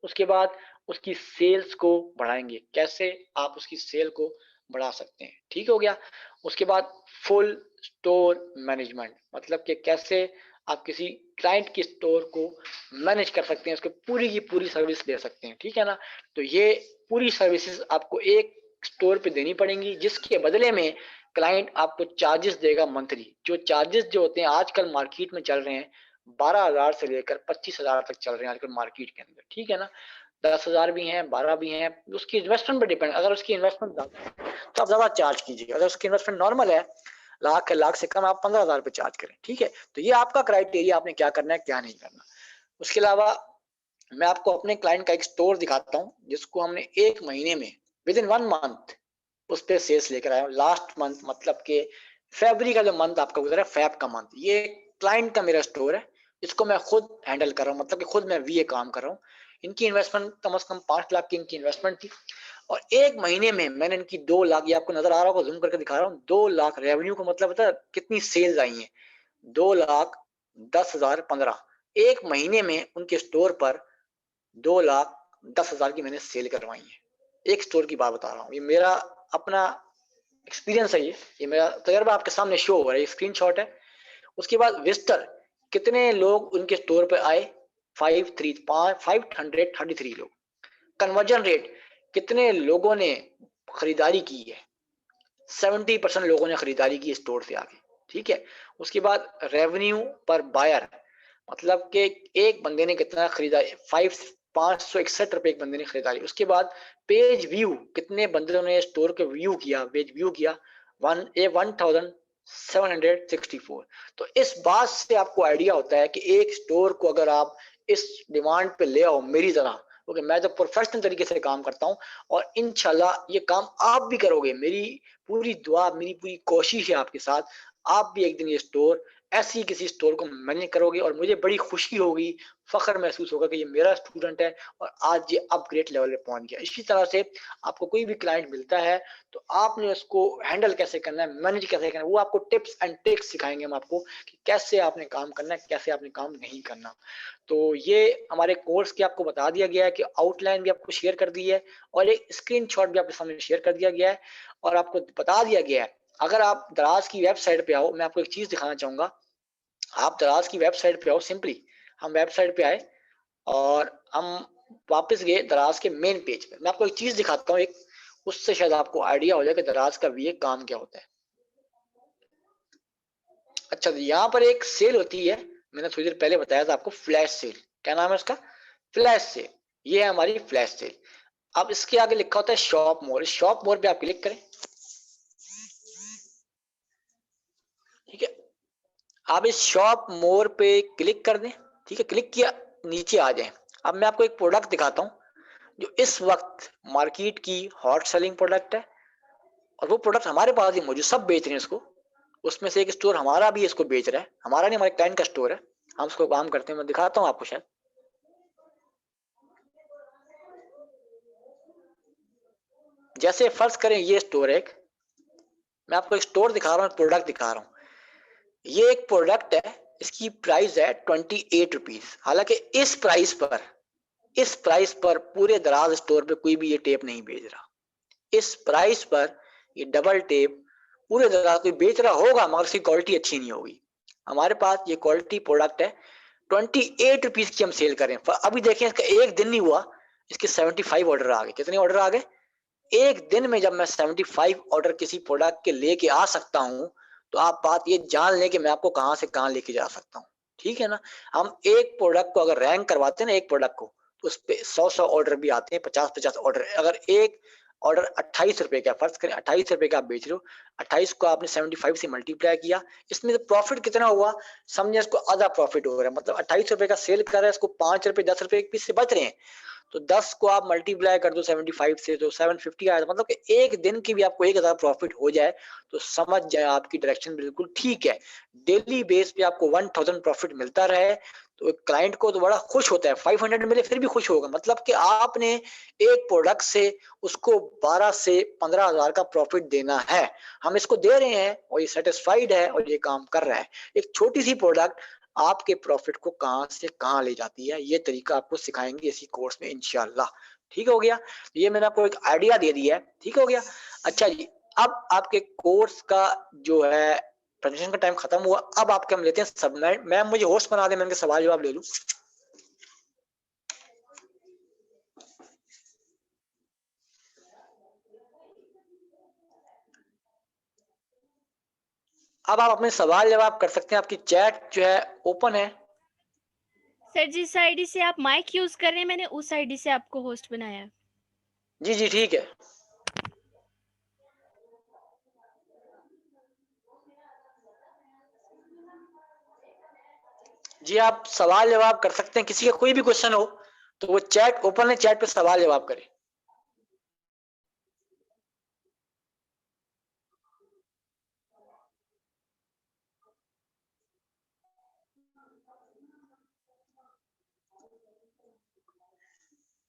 उसके बाद उसकी सेल्स को बढ़ाएंगे, कैसे आप उसकी सेल को बढ़ा सकते हैं, ठीक हो गया। उसके बाद फुल स्टोर मैनेजमेंट, मतलब कि कैसे आप किसी क्लाइंट की स्टोर को मैनेज कर सकते हैं, उसको पूरी की पूरी सर्विस दे सकते हैं, ठीक है ना। तो ये पूरी सर्विसेज आपको एक स्टोर पे देनी पड़ेंगी, जिसके बदले में क्लाइंट आपको चार्जेस देगा मंथली। जो चार्जेस जो होते हैं आजकल मार्केट में चल रहे हैं, 12,000 से लेकर 25,000 तक चल रहे हैं आजकल मार्केट के अंदर, ठीक है ना। 10,000 भी हैं, 12 भी हैं, उसकी इन्वेस्टमेंट पर डिपेंड। अगर उसकी इन्वेस्टमेंट ज्यादा है तो आप ज्यादा चार्ज कीजिए, अगर उसकी इन्वेस्टमेंट नॉर्मल है, लाख से कम, आप 15,000 पे चार्ज करें, ठीक है। तो ये आपका क्राइटेरिया, आपने क्या करना है क्या नहीं करना। उसके अलावा मैं आपको अपने क्लाइंट का एक स्टोर दिखाता हूँ, जिसको हमने एक महीने में, विद इन 1 मंथ, उस पे सेल्स लेकर आया हूँ। लास्ट मंथ, मतलब के फरवरी का जो मंथ आपका गुजरा है, फैब का मंथ, ये क्लाइंट का मेरा स्टोर है, इसको मैं खुद हैंडल कर रहा हूँ, मतलब कि खुद मैं वीए काम कर रहा हूँ। इनकी इन्वेस्टमेंट कम से कम 5 लाख की इनकी इन्वेस्टमेंट थी, और एक महीने में मैंने इनकी 2 लाख, ये आपको नजर आ रहा होगा, जूम करके दिखा रहा हूँ, 2 लाख रेवेन्यू का मतलब होता है कितनी सेल्स आई है, 2,10,015, एक महीने में उनके स्टोर पर 2,10,000 की मैंने सेल करवाई है। एक स्टोर की बात बता रहा हूँ, ये मेरा अपना एक्सपीरियंस है, ये मेरा तजर्बा आपके सामने शो हो रहा है, ये स्क्रीनशॉट है। उसके बाद विजिटर, कितने लोग उनके स्टोर पे आए, 533 लोग। कन्वर्जन रेट, कितने लोगों ने खरीदारी की है, 70% लोगों ने खरीदारी की स्टोर से आके, ठीक है। उसके बाद रेवेन्यू पर बायर, मतलब कि एक बंदे ने कितना खरीदा, 561 रुपए एक बंदे ने खरीदारी। उसके बाद पेज व्यू, कितने बंदे ने स्टोर के व्यू किया, पेज व्यू किया, 1,1000 764। तो इस बात से आपको आइडिया होता है कि एक स्टोर को अगर आप इस डिमांड पे ले आओ मेरी तरह, क्योंकि मैं तो प्रोफेशनल तरीके से काम करता हूं और इंशाल्लाह ये काम आप भी करोगे, मेरी पूरी दुआ, मेरी पूरी कोशिश है आपके साथ, आप भी एक दिन ये स्टोर, ऐसी किसी स्टोर को मैनेज करोगे और मुझे बड़ी खुशी होगी, फख्र महसूस होगा कि ये मेरा स्टूडेंट है और आज ये अपग्रेड लेवल पे पहुंच गया। इसी तरह से आपको कोई भी क्लाइंट मिलता है तो आपने उसको हैंडल कैसे करना है, मैनेज कैसे करना है, वो आपको टिप्स एंड ट्रिक्स सिखाएंगे हम आपको कि कैसे आपने काम करना है, कैसे आपने काम नहीं करना। तो ये हमारे कोर्स के आपको बता दिया गया है कि आउटलाइन भी आपको शेयर कर दी है और एक स्क्रीनशॉट भी आपके सामने शेयर कर दिया गया है और आपको बता दिया गया है अगर आप दराज की वेबसाइट पे आओ, मैं आपको एक चीज दिखाना चाहूंगा। आप दराज की वेबसाइट पे आओ, सिंपली हम वेबसाइट पे आए और हम वापस गए दराज के मेन पेज पे। मैं आपको एक चीज दिखाता हूँ, एक उससे शायद आपको आइडिया हो जाए कि दराज का वीए काम क्या होता है। अच्छा, तो यहाँ पर एक सेल होती है, मैंने थोड़ी देर पहले बताया था आपको, फ्लैश सेल। क्या नाम है उसका? Flash sale. ये है हमारी फ्लैश सेल। अब इसके आगे लिखा होता है शॉप मोर। शॉप मोर पे आप क्लिक करें, ठीक है। आप इस शॉप मोर पे क्लिक कर दें, ठीक है। क्लिक किया, नीचे आ जाए। अब मैं आपको एक प्रोडक्ट दिखाता हूँ जो इस वक्त मार्केट की हॉट सेलिंग प्रोडक्ट है और वो प्रोडक्ट हमारे पास ही मौजूद, सब बेच रहे हैं इसको। उसमें से एक स्टोर हमारा भी इसको बेच रहा है, हमारा नहीं, हमारे क्लाइंट का स्टोर है, हम उसको काम करते हैं। मैं दिखाता हूँ आपको शायद। जैसे फर्ज करें ये स्टोर है एक, मैं आपको एक स्टोर दिखा रहा हूँ, प्रोडक्ट दिखा रहा हूँ। ये एक प्रोडक्ट है, इसकी प्राइस है 28 रुपीज। हालांकि इस प्राइस पर पूरे दराज स्टोर पे कोई भी ये टेप नहीं बेच रहा। इस प्राइस पर ये डबल टेप पूरे दराज कोई बेच रहा होगा मगर उसकी क्वालिटी अच्छी नहीं होगी। हमारे पास ये क्वालिटी प्रोडक्ट है, 28 रुपीज की हम सेल करें। अभी देखें, इसका एक दिन नहीं हुआ, इसके 75 ऑर्डर आ गए। कितने ऑर्डर आ गए एक दिन में? जब मैं 75 ऑर्डर किसी प्रोडक्ट के लेके आ सकता हूं तो आप बात ये जान लें कि मैं आपको कहां से कहां लेके जा सकता हूं, ठीक है ना। हम एक प्रोडक्ट को अगर रैंक करवाते हैं ना, एक प्रोडक्ट को, तो उस पे 100 ऑर्डर भी आते हैं, 50 ऑर्डर। अगर एक ऑर्डर 28 रुपए का, फर्ज करें 28 रुपए का आप बेच रहे हो, 28 को आपने 75 से मल्टीप्लाई किया, इसमें तो प्रॉफिट कितना हुआ समझे, इसको आधा प्रॉफिट हो रहा है। मतलब 28 रुपए का सेल कर रहा है, इसको 5 रुपए 10 रुपए एक पीस से बच रहे हैं। तो 10 को आप मल्टीप्लाई कर दो 75 से, तो 750 आया। मतलब कि एक दिन की भी आपको 1000 प्रॉफिट हो जाए तो समझ जाए आपकी डायरेक्शन बिल्कुल ठीक है। डेली बेस पे आपको 1000 प्रॉफिट मिलता रहे तो क्लाइंट को तो बड़ा खुश होता है। 500 मिले फिर भी खुश होगा, मतलब कि आपने एक प्रोडक्ट से उसको 12 से 15,000 का प्रॉफिट देना है। हम इसको दे रहे हैं और ये सेटिस्फाइड है और ये काम कर रहा है। एक छोटी सी प्रोडक्ट आपके प्रॉफिट को कहां से कहां ले जाती है, ये तरीका आपको सिखाएंगे इसी कोर्स में इंशाल्लाह। ठीक हो गया, ये मैंने आपको एक आइडिया दे दिया है, ठीक हो गया। अच्छा जी, अब आपके कोर्स का जो है प्रेजेंटेशन का टाइम खत्म हुआ। अब आपके हम लेते हैं सबमिट। मैम मुझे होस्ट बना दे, मैं इनके सवाल जवाब ले लूं। अब आप अपने सवाल जवाब कर सकते हैं, आपकी चैट जो है ओपन है। सर जिस आईडी से आप माइक यूज कर रहे हैं मैंने उस आईडी से आपको होस्ट बनाया है। जी जी ठीक है। जी आप सवाल जवाब कर सकते हैं, किसी का कोई भी क्वेश्चन हो तो वो चैट ओपन है, चैट पे सवाल जवाब करें।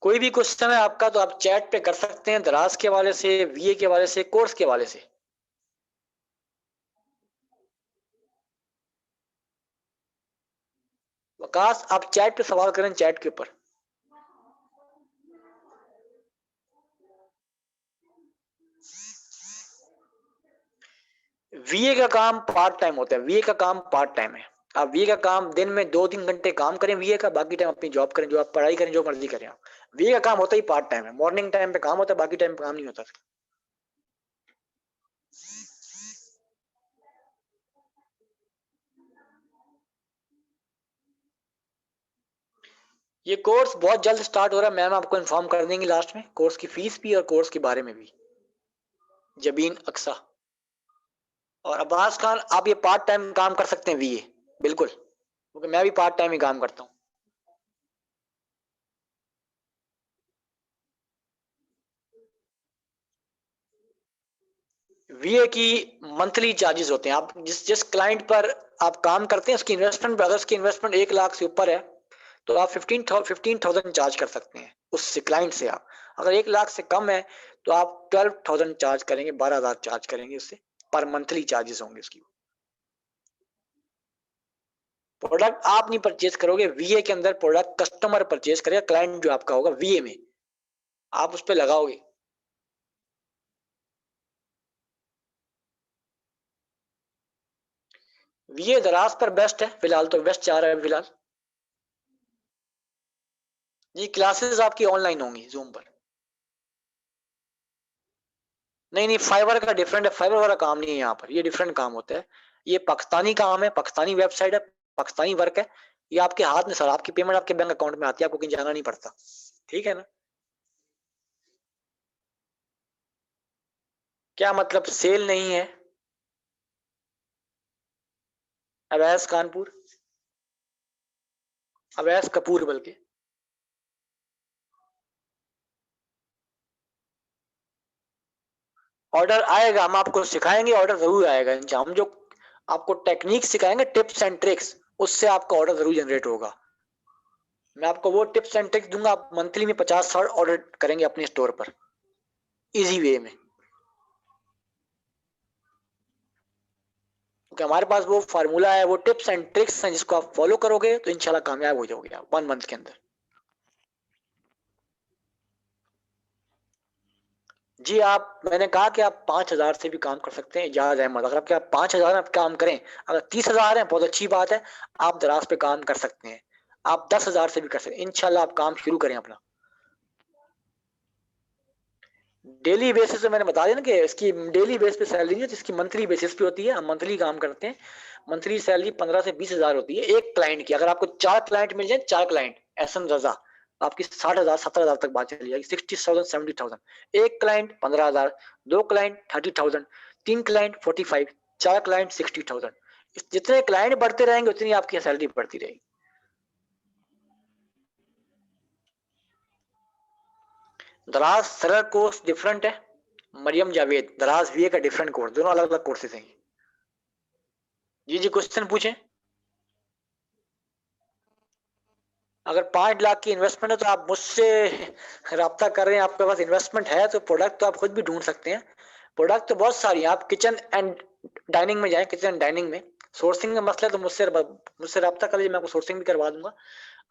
कोई भी क्वेश्चन है आपका तो आप चैट पे कर सकते हैं, दराज के हवाले से, वीए के हवाले से, कोर्स के हवाले से। वकास आप चैट पे सवाल करें, चैट के ऊपर। वीए का काम पार्ट टाइम होता है, वीए का काम पार्ट टाइम है। आप वीए का काम दिन में 2-3 घंटे काम करें वीए का, बाकी टाइम अपनी जॉब करें, जो आप पढ़ाई करें, जो मर्जी करें। आप वीए का काम होता ही पार्ट टाइम है, मॉर्निंग टाइम पे काम होता है, बाकी टाइम पे काम नहीं होता। ये कोर्स बहुत जल्द स्टार्ट हो रहा है, मैम आपको इन्फॉर्म कर देंगी लास्ट में, कोर्स की फीस भी और कोर्स के बारे में भी। जबीन अक्सा। और अब्बास खान, आप ये पार्ट टाइम काम कर सकते हैं वीए, बिल्कुल, क्योंकि मैं भी पार्ट टाइम ही काम करता हूँ। वीए की मंथली चार्जेस होते हैं। आप जिस जिस क्लाइंट पर आप काम करते हैं उसकी इन्वेस्टमेंट, अगर उसकी इन्वेस्टमेंट 1 लाख से ऊपर है तो आप 15,000 चार्ज कर सकते हैं उस क्लाइंट से। आप अगर 1 लाख से कम है तो आप 12,000 चार्ज करेंगे, 12,000 चार्ज करेंगे उससे, पर मंथली चार्जेस होंगे उसकी। प्रोडक्ट आप नहीं परचेज करोगे, वीए के अंदर प्रोडक्ट कस्टमर परचेज करेगा, क्लाइंट जो आपका होगा वीए में, आप उस पर लगाओगे। वीए दराज पर बेस्ट है फिलहाल, तो बेस्ट जा रहा है फिलहाल। ये क्लासेस आपकी ऑनलाइन होंगी जूम पर। नहीं नहीं, फाइवर का डिफरेंट है, फाइवर वाला काम नहीं है यहाँ पर, ये डिफरेंट काम होता है। ये पाकिस्तानी काम है, पाकिस्तानी वेबसाइट है, पाकिस्तानी वर्क है। ये आपके हाथ में सर, आपकी पेमेंट आपके बैंक अकाउंट में आती है, आपको कहीं जाना नहीं पड़ता। ठीक है ना? क्या मतलब सेल नहीं है? अवैस कानपुर, अवैस कपूर बल्कि। ऑर्डर आएगा, हम आपको सिखाएंगे, ऑर्डर जरूर आएगा। हम जो आपको टेक्निक सिखाएंगे, टिप्स एंड ट्रिक्स, उससे आपका ऑर्डर जरूर जनरेट होगा। मैं आपको वो टिप्स एंड ट्रिक्स दूंगा, आप मंथली में 50-60 ऑर्डर करेंगे अपने स्टोर पर, इजी वे में। क्योंकि हमारे पास वो फार्मूला है, वो टिप्स एंड ट्रिक्स हैं, जिसको आप फॉलो करोगे तो इंशाल्लाह कामयाब हो जाओगे आप 1 मंथ के अंदर। जी, आप, मैंने कहा कि आप 5,000 से भी काम कर सकते हैं, इजाज अहमद। अगर आपके आप 5,000 आप काम करें, अगर 30,000 है बहुत अच्छी बात है, आप दराज पे काम कर सकते हैं। आप 10,000 से भी कर सकते हैं, इंशाल्लाह आप काम शुरू करें अपना। डेली बेसिस पे मैंने बता दिया ना कि इसकी डेली बेस पे सैलरी नहीं होती, इसकी मंथली बेसिस पे होती है। हम मंथली काम करते हैं, मंथली सैलरी 15 से 20,000 होती है एक क्लाइंट की। अगर आपको 4 क्लाइंट मिल जाए, 4 क्लाइंट एहसन रजा, आपकी 60,000 70,000 तक बात चली जाएगी, 60,000 70,000। एक क्लाइंट 15,000, 2 क्लाइंट 30,000, 3 क्लाइंट 45, 4 क्लाइंट 60,000। जितने क्लाइंट बढ़ते रहेंगे उतनी आपकी सैलरी बढ़ती रहेगी। दराज सरल कोर्स डिफरेंट है, मरियम जावेद दराज वीए का डिफरेंट कोर्स, दोनों अलग अलग कोर्सेज हैं। जी जी, क्वेश्चन पूछें। अगर 5 लाख की इन्वेस्टमेंट है तो आप मुझसे रब्ता कर रहे हैं, आपके पास इन्वेस्टमेंट है तो प्रोडक्ट तो आप खुद भी ढूंढ सकते हैं। प्रोडक्ट तो बहुत सारी हैं, आप किचन एंड डाइनिंग में जाएं, किचन एंड डाइनिंग में सोर्सिंग का मसला है तो मुझसे रब्ता कर लीजिए, मैं आपको सोर्सिंग भी करवा दूंगा।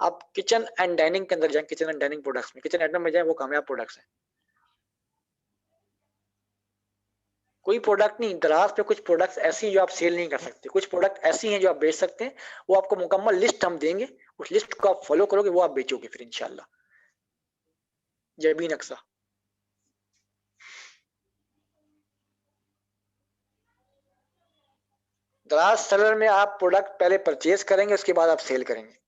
आप किचन एंड डाइनिंग के अंदर जाएं, किचन एंड डाइनिंग प्रोडक्ट्स में, किचन आइटम में जाएं, वो कामयाब प्रोडक्ट्स हैं। कोई प्रोडक्ट नहीं, दराज पे कुछ प्रोडक्ट्स ऐसी हैं जो आप सेल नहीं कर सकते, कुछ प्रोडक्ट ऐसी हैं जो आप बेच सकते हैं। वो आपको मुकम्मल लिस्ट हम देंगे, उस लिस्ट को आप फॉलो करोगे, वो आप बेचोगे फिर इंशाल्लाह। जबी नक्शा। दराज सेलर में आप प्रोडक्ट पहले परचेज करेंगे, उसके बाद आप सेल करेंगे।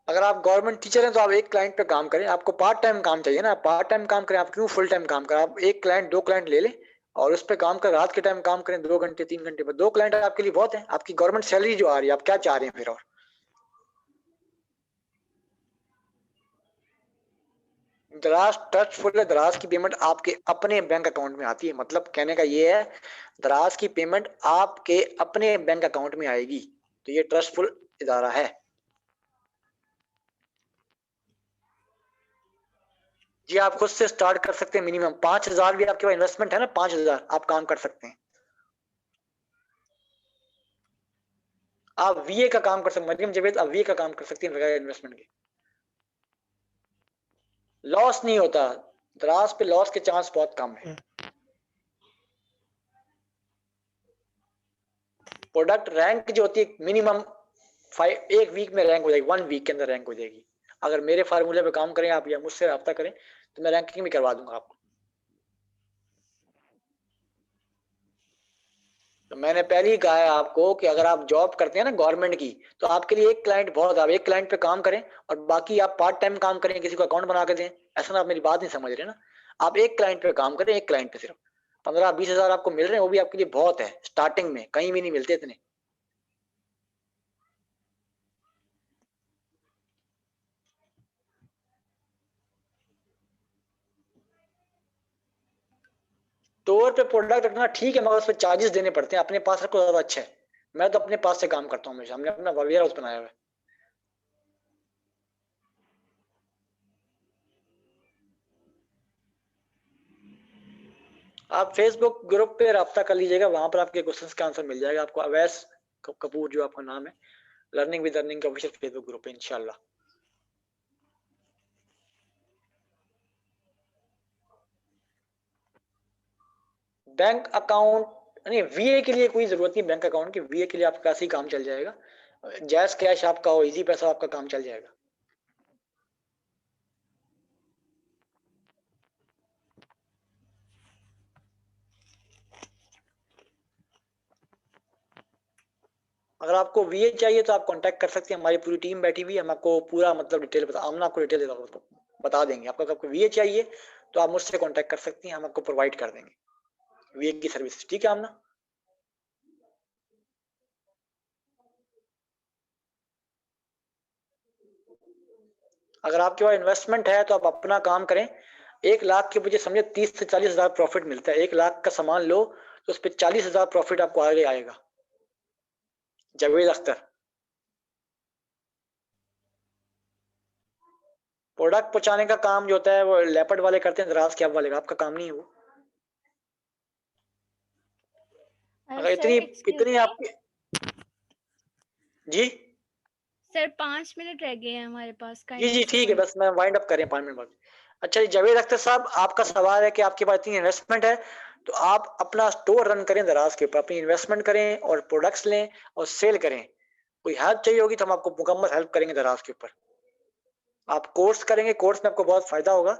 अगर आप गवर्नमेंट टीचर हैं तो आप एक क्लाइंट पे काम करें, आपको पार्ट टाइम काम चाहिए ना, पार्ट टाइम काम करें, आप क्यों फुल टाइम काम करें? आप एक क्लाइंट 2 क्लाइंट ले लें और उस पर काम कर, रात के टाइम काम करें 2 घंटे 3 घंटे पर, 2 क्लाइंट आपके लिए बहुत है। आपकी गवर्नमेंट सैलरी जो आ रही है, आप क्या चाह रहे हैं फिर? और दराज ट्रस्टफुल है, दराज की पेमेंट आपके अपने बैंक अकाउंट में आती है, मतलब कहने का ये है दराज की पेमेंट आपके अपने बैंक अकाउंट में आएगी, तो ये ट्रस्टफुल इदारा है। जी, आप खुद से स्टार्ट कर सकते हैं, मिनिमम 5,000 भी आपके पास इन्वेस्टमेंट है ना, 5,000 आप काम कर सकते हैं। आप वीए का काम कर सकते हैं, मरियम जावेद, आप वीए का काम कर सकते हैं बगैर इन्वेस्टमेंट के। लॉस नहीं होता, दराज पे लॉस के चांस बहुत कम है। प्रोडक्ट रैंक जो होती है मिनिमम 5, एक वीक में रैंक हो जाएगी, 1 वीक के अंदर रैंक हो जाएगी। अगर मेरे फार्मूले पे काम करें आप या मुझसे रब्ता करें तो मैं रैंकिंग भी करवा दूंगा आपको। तो मैंने पहले ही कहा है आपको कि अगर आप जॉब करते हैं ना गवर्नमेंट की, तो आपके लिए एक क्लाइंट बहुत, आप एक क्लाइंट पे काम करें और बाकी आप पार्ट टाइम काम करें, किसी को अकाउंट बना के दें, ऐसा ना, आप मेरी बात नहीं समझ रहे ना। आप एक क्लाइंट पे काम करें, एक क्लाइंट पे सिर्फ 15-20 हजार आपको मिल रहे हैं, वो भी आपके लिए बहुत है स्टार्टिंग में, कहीं भी नहीं मिलते इतने। स्टोर पे प्रोडक्ट रखना ठीक है, मगर उस पर चार्जेस देने पड़ते हैं। अपने पास रखो ज्यादा अच्छा है। मैं तो अपने पास से काम करता हूँ हमेशा, हमने अपना वेयर हाउस बनाया हुआ है। आप फेसबुक ग्रुप पे राब्ता कर लीजिएगा, वहां पर आपके क्वेश्चंस का आंसर मिल जाएगा आपको। अवैस कपूर जो आपका नाम है, लर्निंग विद अर्निंग का ऑफिशियल फेसबुक ग्रुप है इंशाल्लाह। बैंक अकाउंट नहीं, वीए के लिए कोई जरूरत नहीं बैंक अकाउंट की। वीए के लिए आपका ऐसे ही काम चल जाएगा। जैस कैश आपका हो, इजी पैसा आपका काम चल जाएगा। अगर आपको वीए चाहिए तो आप कांटेक्ट कर सकते हैं, हमारी पूरी टीम बैठी हुई है, हम आपको पूरा मतलब डिटेल बता, आमना आपको डिटेल बता देंगे। आपको वीए चाहिए तो आप मुझसे कांटेक्ट कर सकती हैं, हम आपको प्रोवाइड कर देंगे वीए की सर्विस। ठीक है आमना? अगर आपके पास इन्वेस्टमेंट है तो आप अपना काम करें। 1 लाख के मुझे समझे 30 से 40 हजार प्रॉफिट मिलता है। 1 लाख का सामान लो तो उस पर 40 हजार प्रॉफिट आपको आगे आएगा। जावेद अख्तर। प्रोडक्ट पहुंचाने का काम जो होता है वो लेपर्ड वाले करते हैं, दराज कैब वाले का, आपका काम नहीं है वो। अगर सर इतनी एक्सक्यूज इतनी मी आपकी जी सर, 5 मिनट रह गए हैं हमारे पास, जी काइंडली जी से ठीक है, वाइंड। बस मैं वाइंड अप करें 5 मिनट बाद। अच्छा जी जावेद अख्तर साहब, आपका सवाल है कि आपके पास इतनी इन्वेस्टमेंट है तो आप अपना स्टोर रन करें दराज के ऊपर, अपनी इन्वेस्टमेंट करें और प्रोडक्ट्स लें और सेल करें। कोई हेल्प चाहिए होगी तो हम आपको मुकम्मल हेल्प करेंगे दराज के ऊपर। आप कोर्स करेंगे, कोर्स में आपको बहुत फायदा होगा।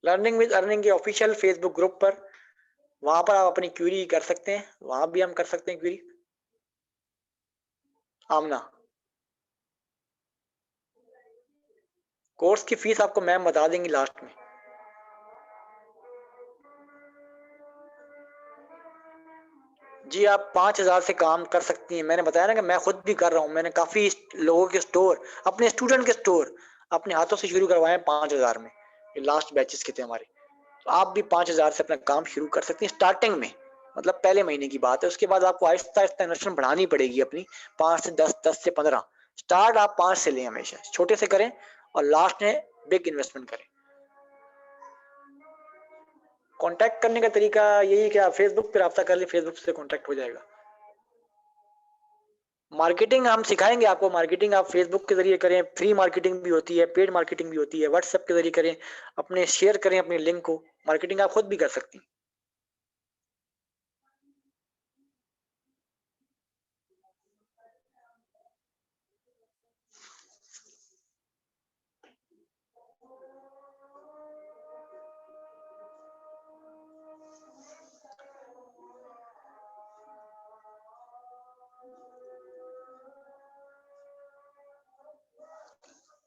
लर्निंग विद अर्निंग के ऑफिशियल फेसबुक ग्रुप पर, वहां पर आप अपनी क्यूरी कर सकते हैं, वहां भी हम कर सकते हैं क्यूरी। आमना, कोर्स की फीस आपको मैम बता देंगी लास्ट में। जी आप 5 हजार से काम कर सकती हैं। मैंने बताया ना कि मैं खुद भी कर रहा हूँ, मैंने काफी लोगों के स्टोर, अपने स्टूडेंट के स्टोर अपने हाथों से शुरू करवाए 5 हजार में। ये लास्ट बैचेस के थे हमारे। तो आप भी 5 हजार से अपना काम शुरू कर सकती हैं स्टार्टिंग में, मतलब पहले महीने की बात है। उसके बाद आपको आहिस्ता आहिस्ता इन्वेस्टमेंट बढ़ानी पड़ेगी अपनी, 5 से 10, 10 से 15। स्टार्ट आप 5 से लें, हमेशा छोटे से करें और लास्ट में बिग इन्वेस्टमेंट करें। कांटेक्ट करने का तरीका यही है कि आप फेसबुक पे राब्ता कर ले, फेसबुक से कांटेक्ट हो जाएगा। मार्केटिंग हम सिखाएंगे आपको। मार्केटिंग आप फेसबुक के जरिए करें, फ्री मार्केटिंग भी होती है, पेड मार्केटिंग भी होती है। व्हाट्सएप के जरिए करें, अपने शेयर करें अपने लिंक को। मार्केटिंग आप खुद भी कर सकती हैं।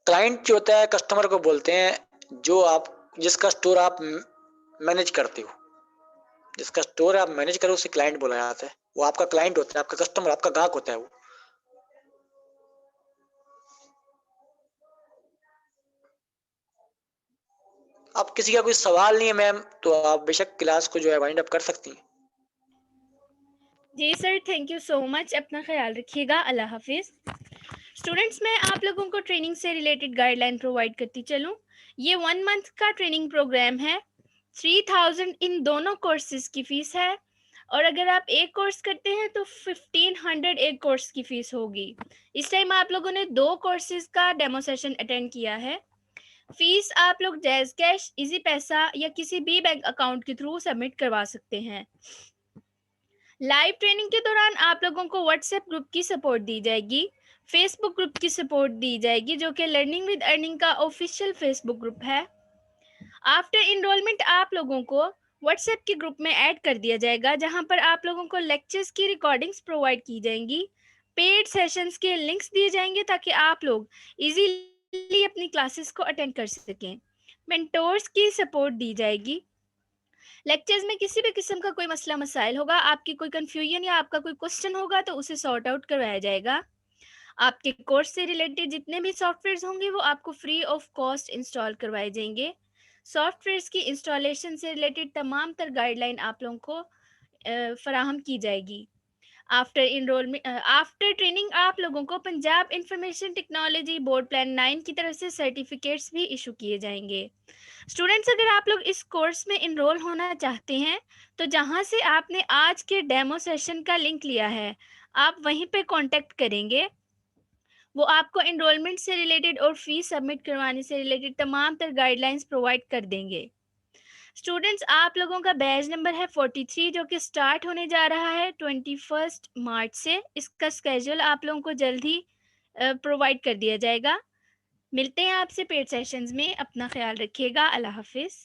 क्लाइंट जो होता है कस्टमर को बोलते हैं, जो आप जिसका स्टोर आप मैनेज करते हो, जिसका स्टोर आप मैनेज करो उसे क्लाइंट बोला जाता है। वो आपका क्लाइंट होता है, आपका कस्टमर, आपका ग्राहक होता है वो। अब किसी का कोई सवाल नहीं है मैम तो आप बेशक क्लास को जो है वाइंड अप कर सकती हैं। जी sir, thank you so much. अपना ख्याल रखिएगा। अल्लाह हाफिज। स्टूडेंट्स, मैं आप लोगों को ट्रेनिंग से रिलेटेड गाइडलाइन प्रोवाइड करती चलूँ। ये 1 मंथ का ट्रेनिंग प्रोग्राम है। 3000 इन दोनों कोर्सेज की फीस है, और अगर आप एक कोर्स करते हैं तो 1500 एक कोर्स की फीस होगी। इस टाइम आप लोगों ने 2 कोर्सेज का डेमो सेशन अटेंड किया है। फीस आप लोग जैज़ कैश, इजी पैसा या किसी भी बैंक अकाउंट के थ्रू सबमिट करवा सकते हैं। लाइव ट्रेनिंग के दौरान आप लोगों को व्हाट्सएप ग्रुप की सपोर्ट दी जाएगी, फेसबुक ग्रुप की सपोर्ट दी जाएगी, जो कि लर्निंग विद अर्निंग का ऑफिशियल फेसबुक ग्रुप है। आफ्टर इनरोलमेंट आप लोगों को व्हाट्सएप के ग्रुप में ऐड कर दिया जाएगा, जहां पर आप लोगों को लेक्चर्स की रिकॉर्डिंग्स प्रोवाइड की जाएंगी, पेड सेशंस के लिंक्स दिए जाएंगे ताकि आप लोग इजीली इजीली अपनी क्लासेस को अटेंड कर सकें। मेंटोर्स की सपोर्ट दी जाएगी। लेक्चर्स में किसी भी किस्म का कोई मसला मसाइल होगा, आपकी कोई कन्फ्यूजन या आपका कोई क्वेश्चन होगा तो उसे सॉर्ट आउट करवाया जाएगा। आपके कोर्स से रिलेटेड जितने भी सॉफ्टवेयर्स होंगे वो आपको फ्री ऑफ कॉस्ट इंस्टॉल करवाए जाएंगे। सॉफ्टवेयर्स की इंस्टॉलेशन से रिलेटेड तमाम तर गाइडलाइन आप लोगों को फराहम की जाएगी। आफ्टर ट्रेनिंग आप लोगों को Punjab information technology board plan 9 की तरफ से सर्टिफिकेट्स भी इशू किए जाएंगे। स्टूडेंट्स, अगर आप लोग इस कोर्स में इनरोल होना चाहते हैं तो जहां से आपने आज के डेमो सेशन का लिंक लिया है आप वहीं पे कांटेक्ट करेंगे। वो आपको एनरोलमेंट से रिलेटेड और फीस सबमिट करवाने से रिलेटेड तमाम तर गाइडलाइंस प्रोवाइड कर देंगे। स्टूडेंट्स, आप लोगों का बैच नंबर है 43 जो कि स्टार्ट होने जा रहा है 21 मार्च से। इसका स्केड्यूल आप लोगों को जल्द ही प्रोवाइड कर दिया जाएगा। मिलते हैं आपसे पेड सेशंस में। अपना ख्याल रखिएगा। अल्लाह हाफिज़।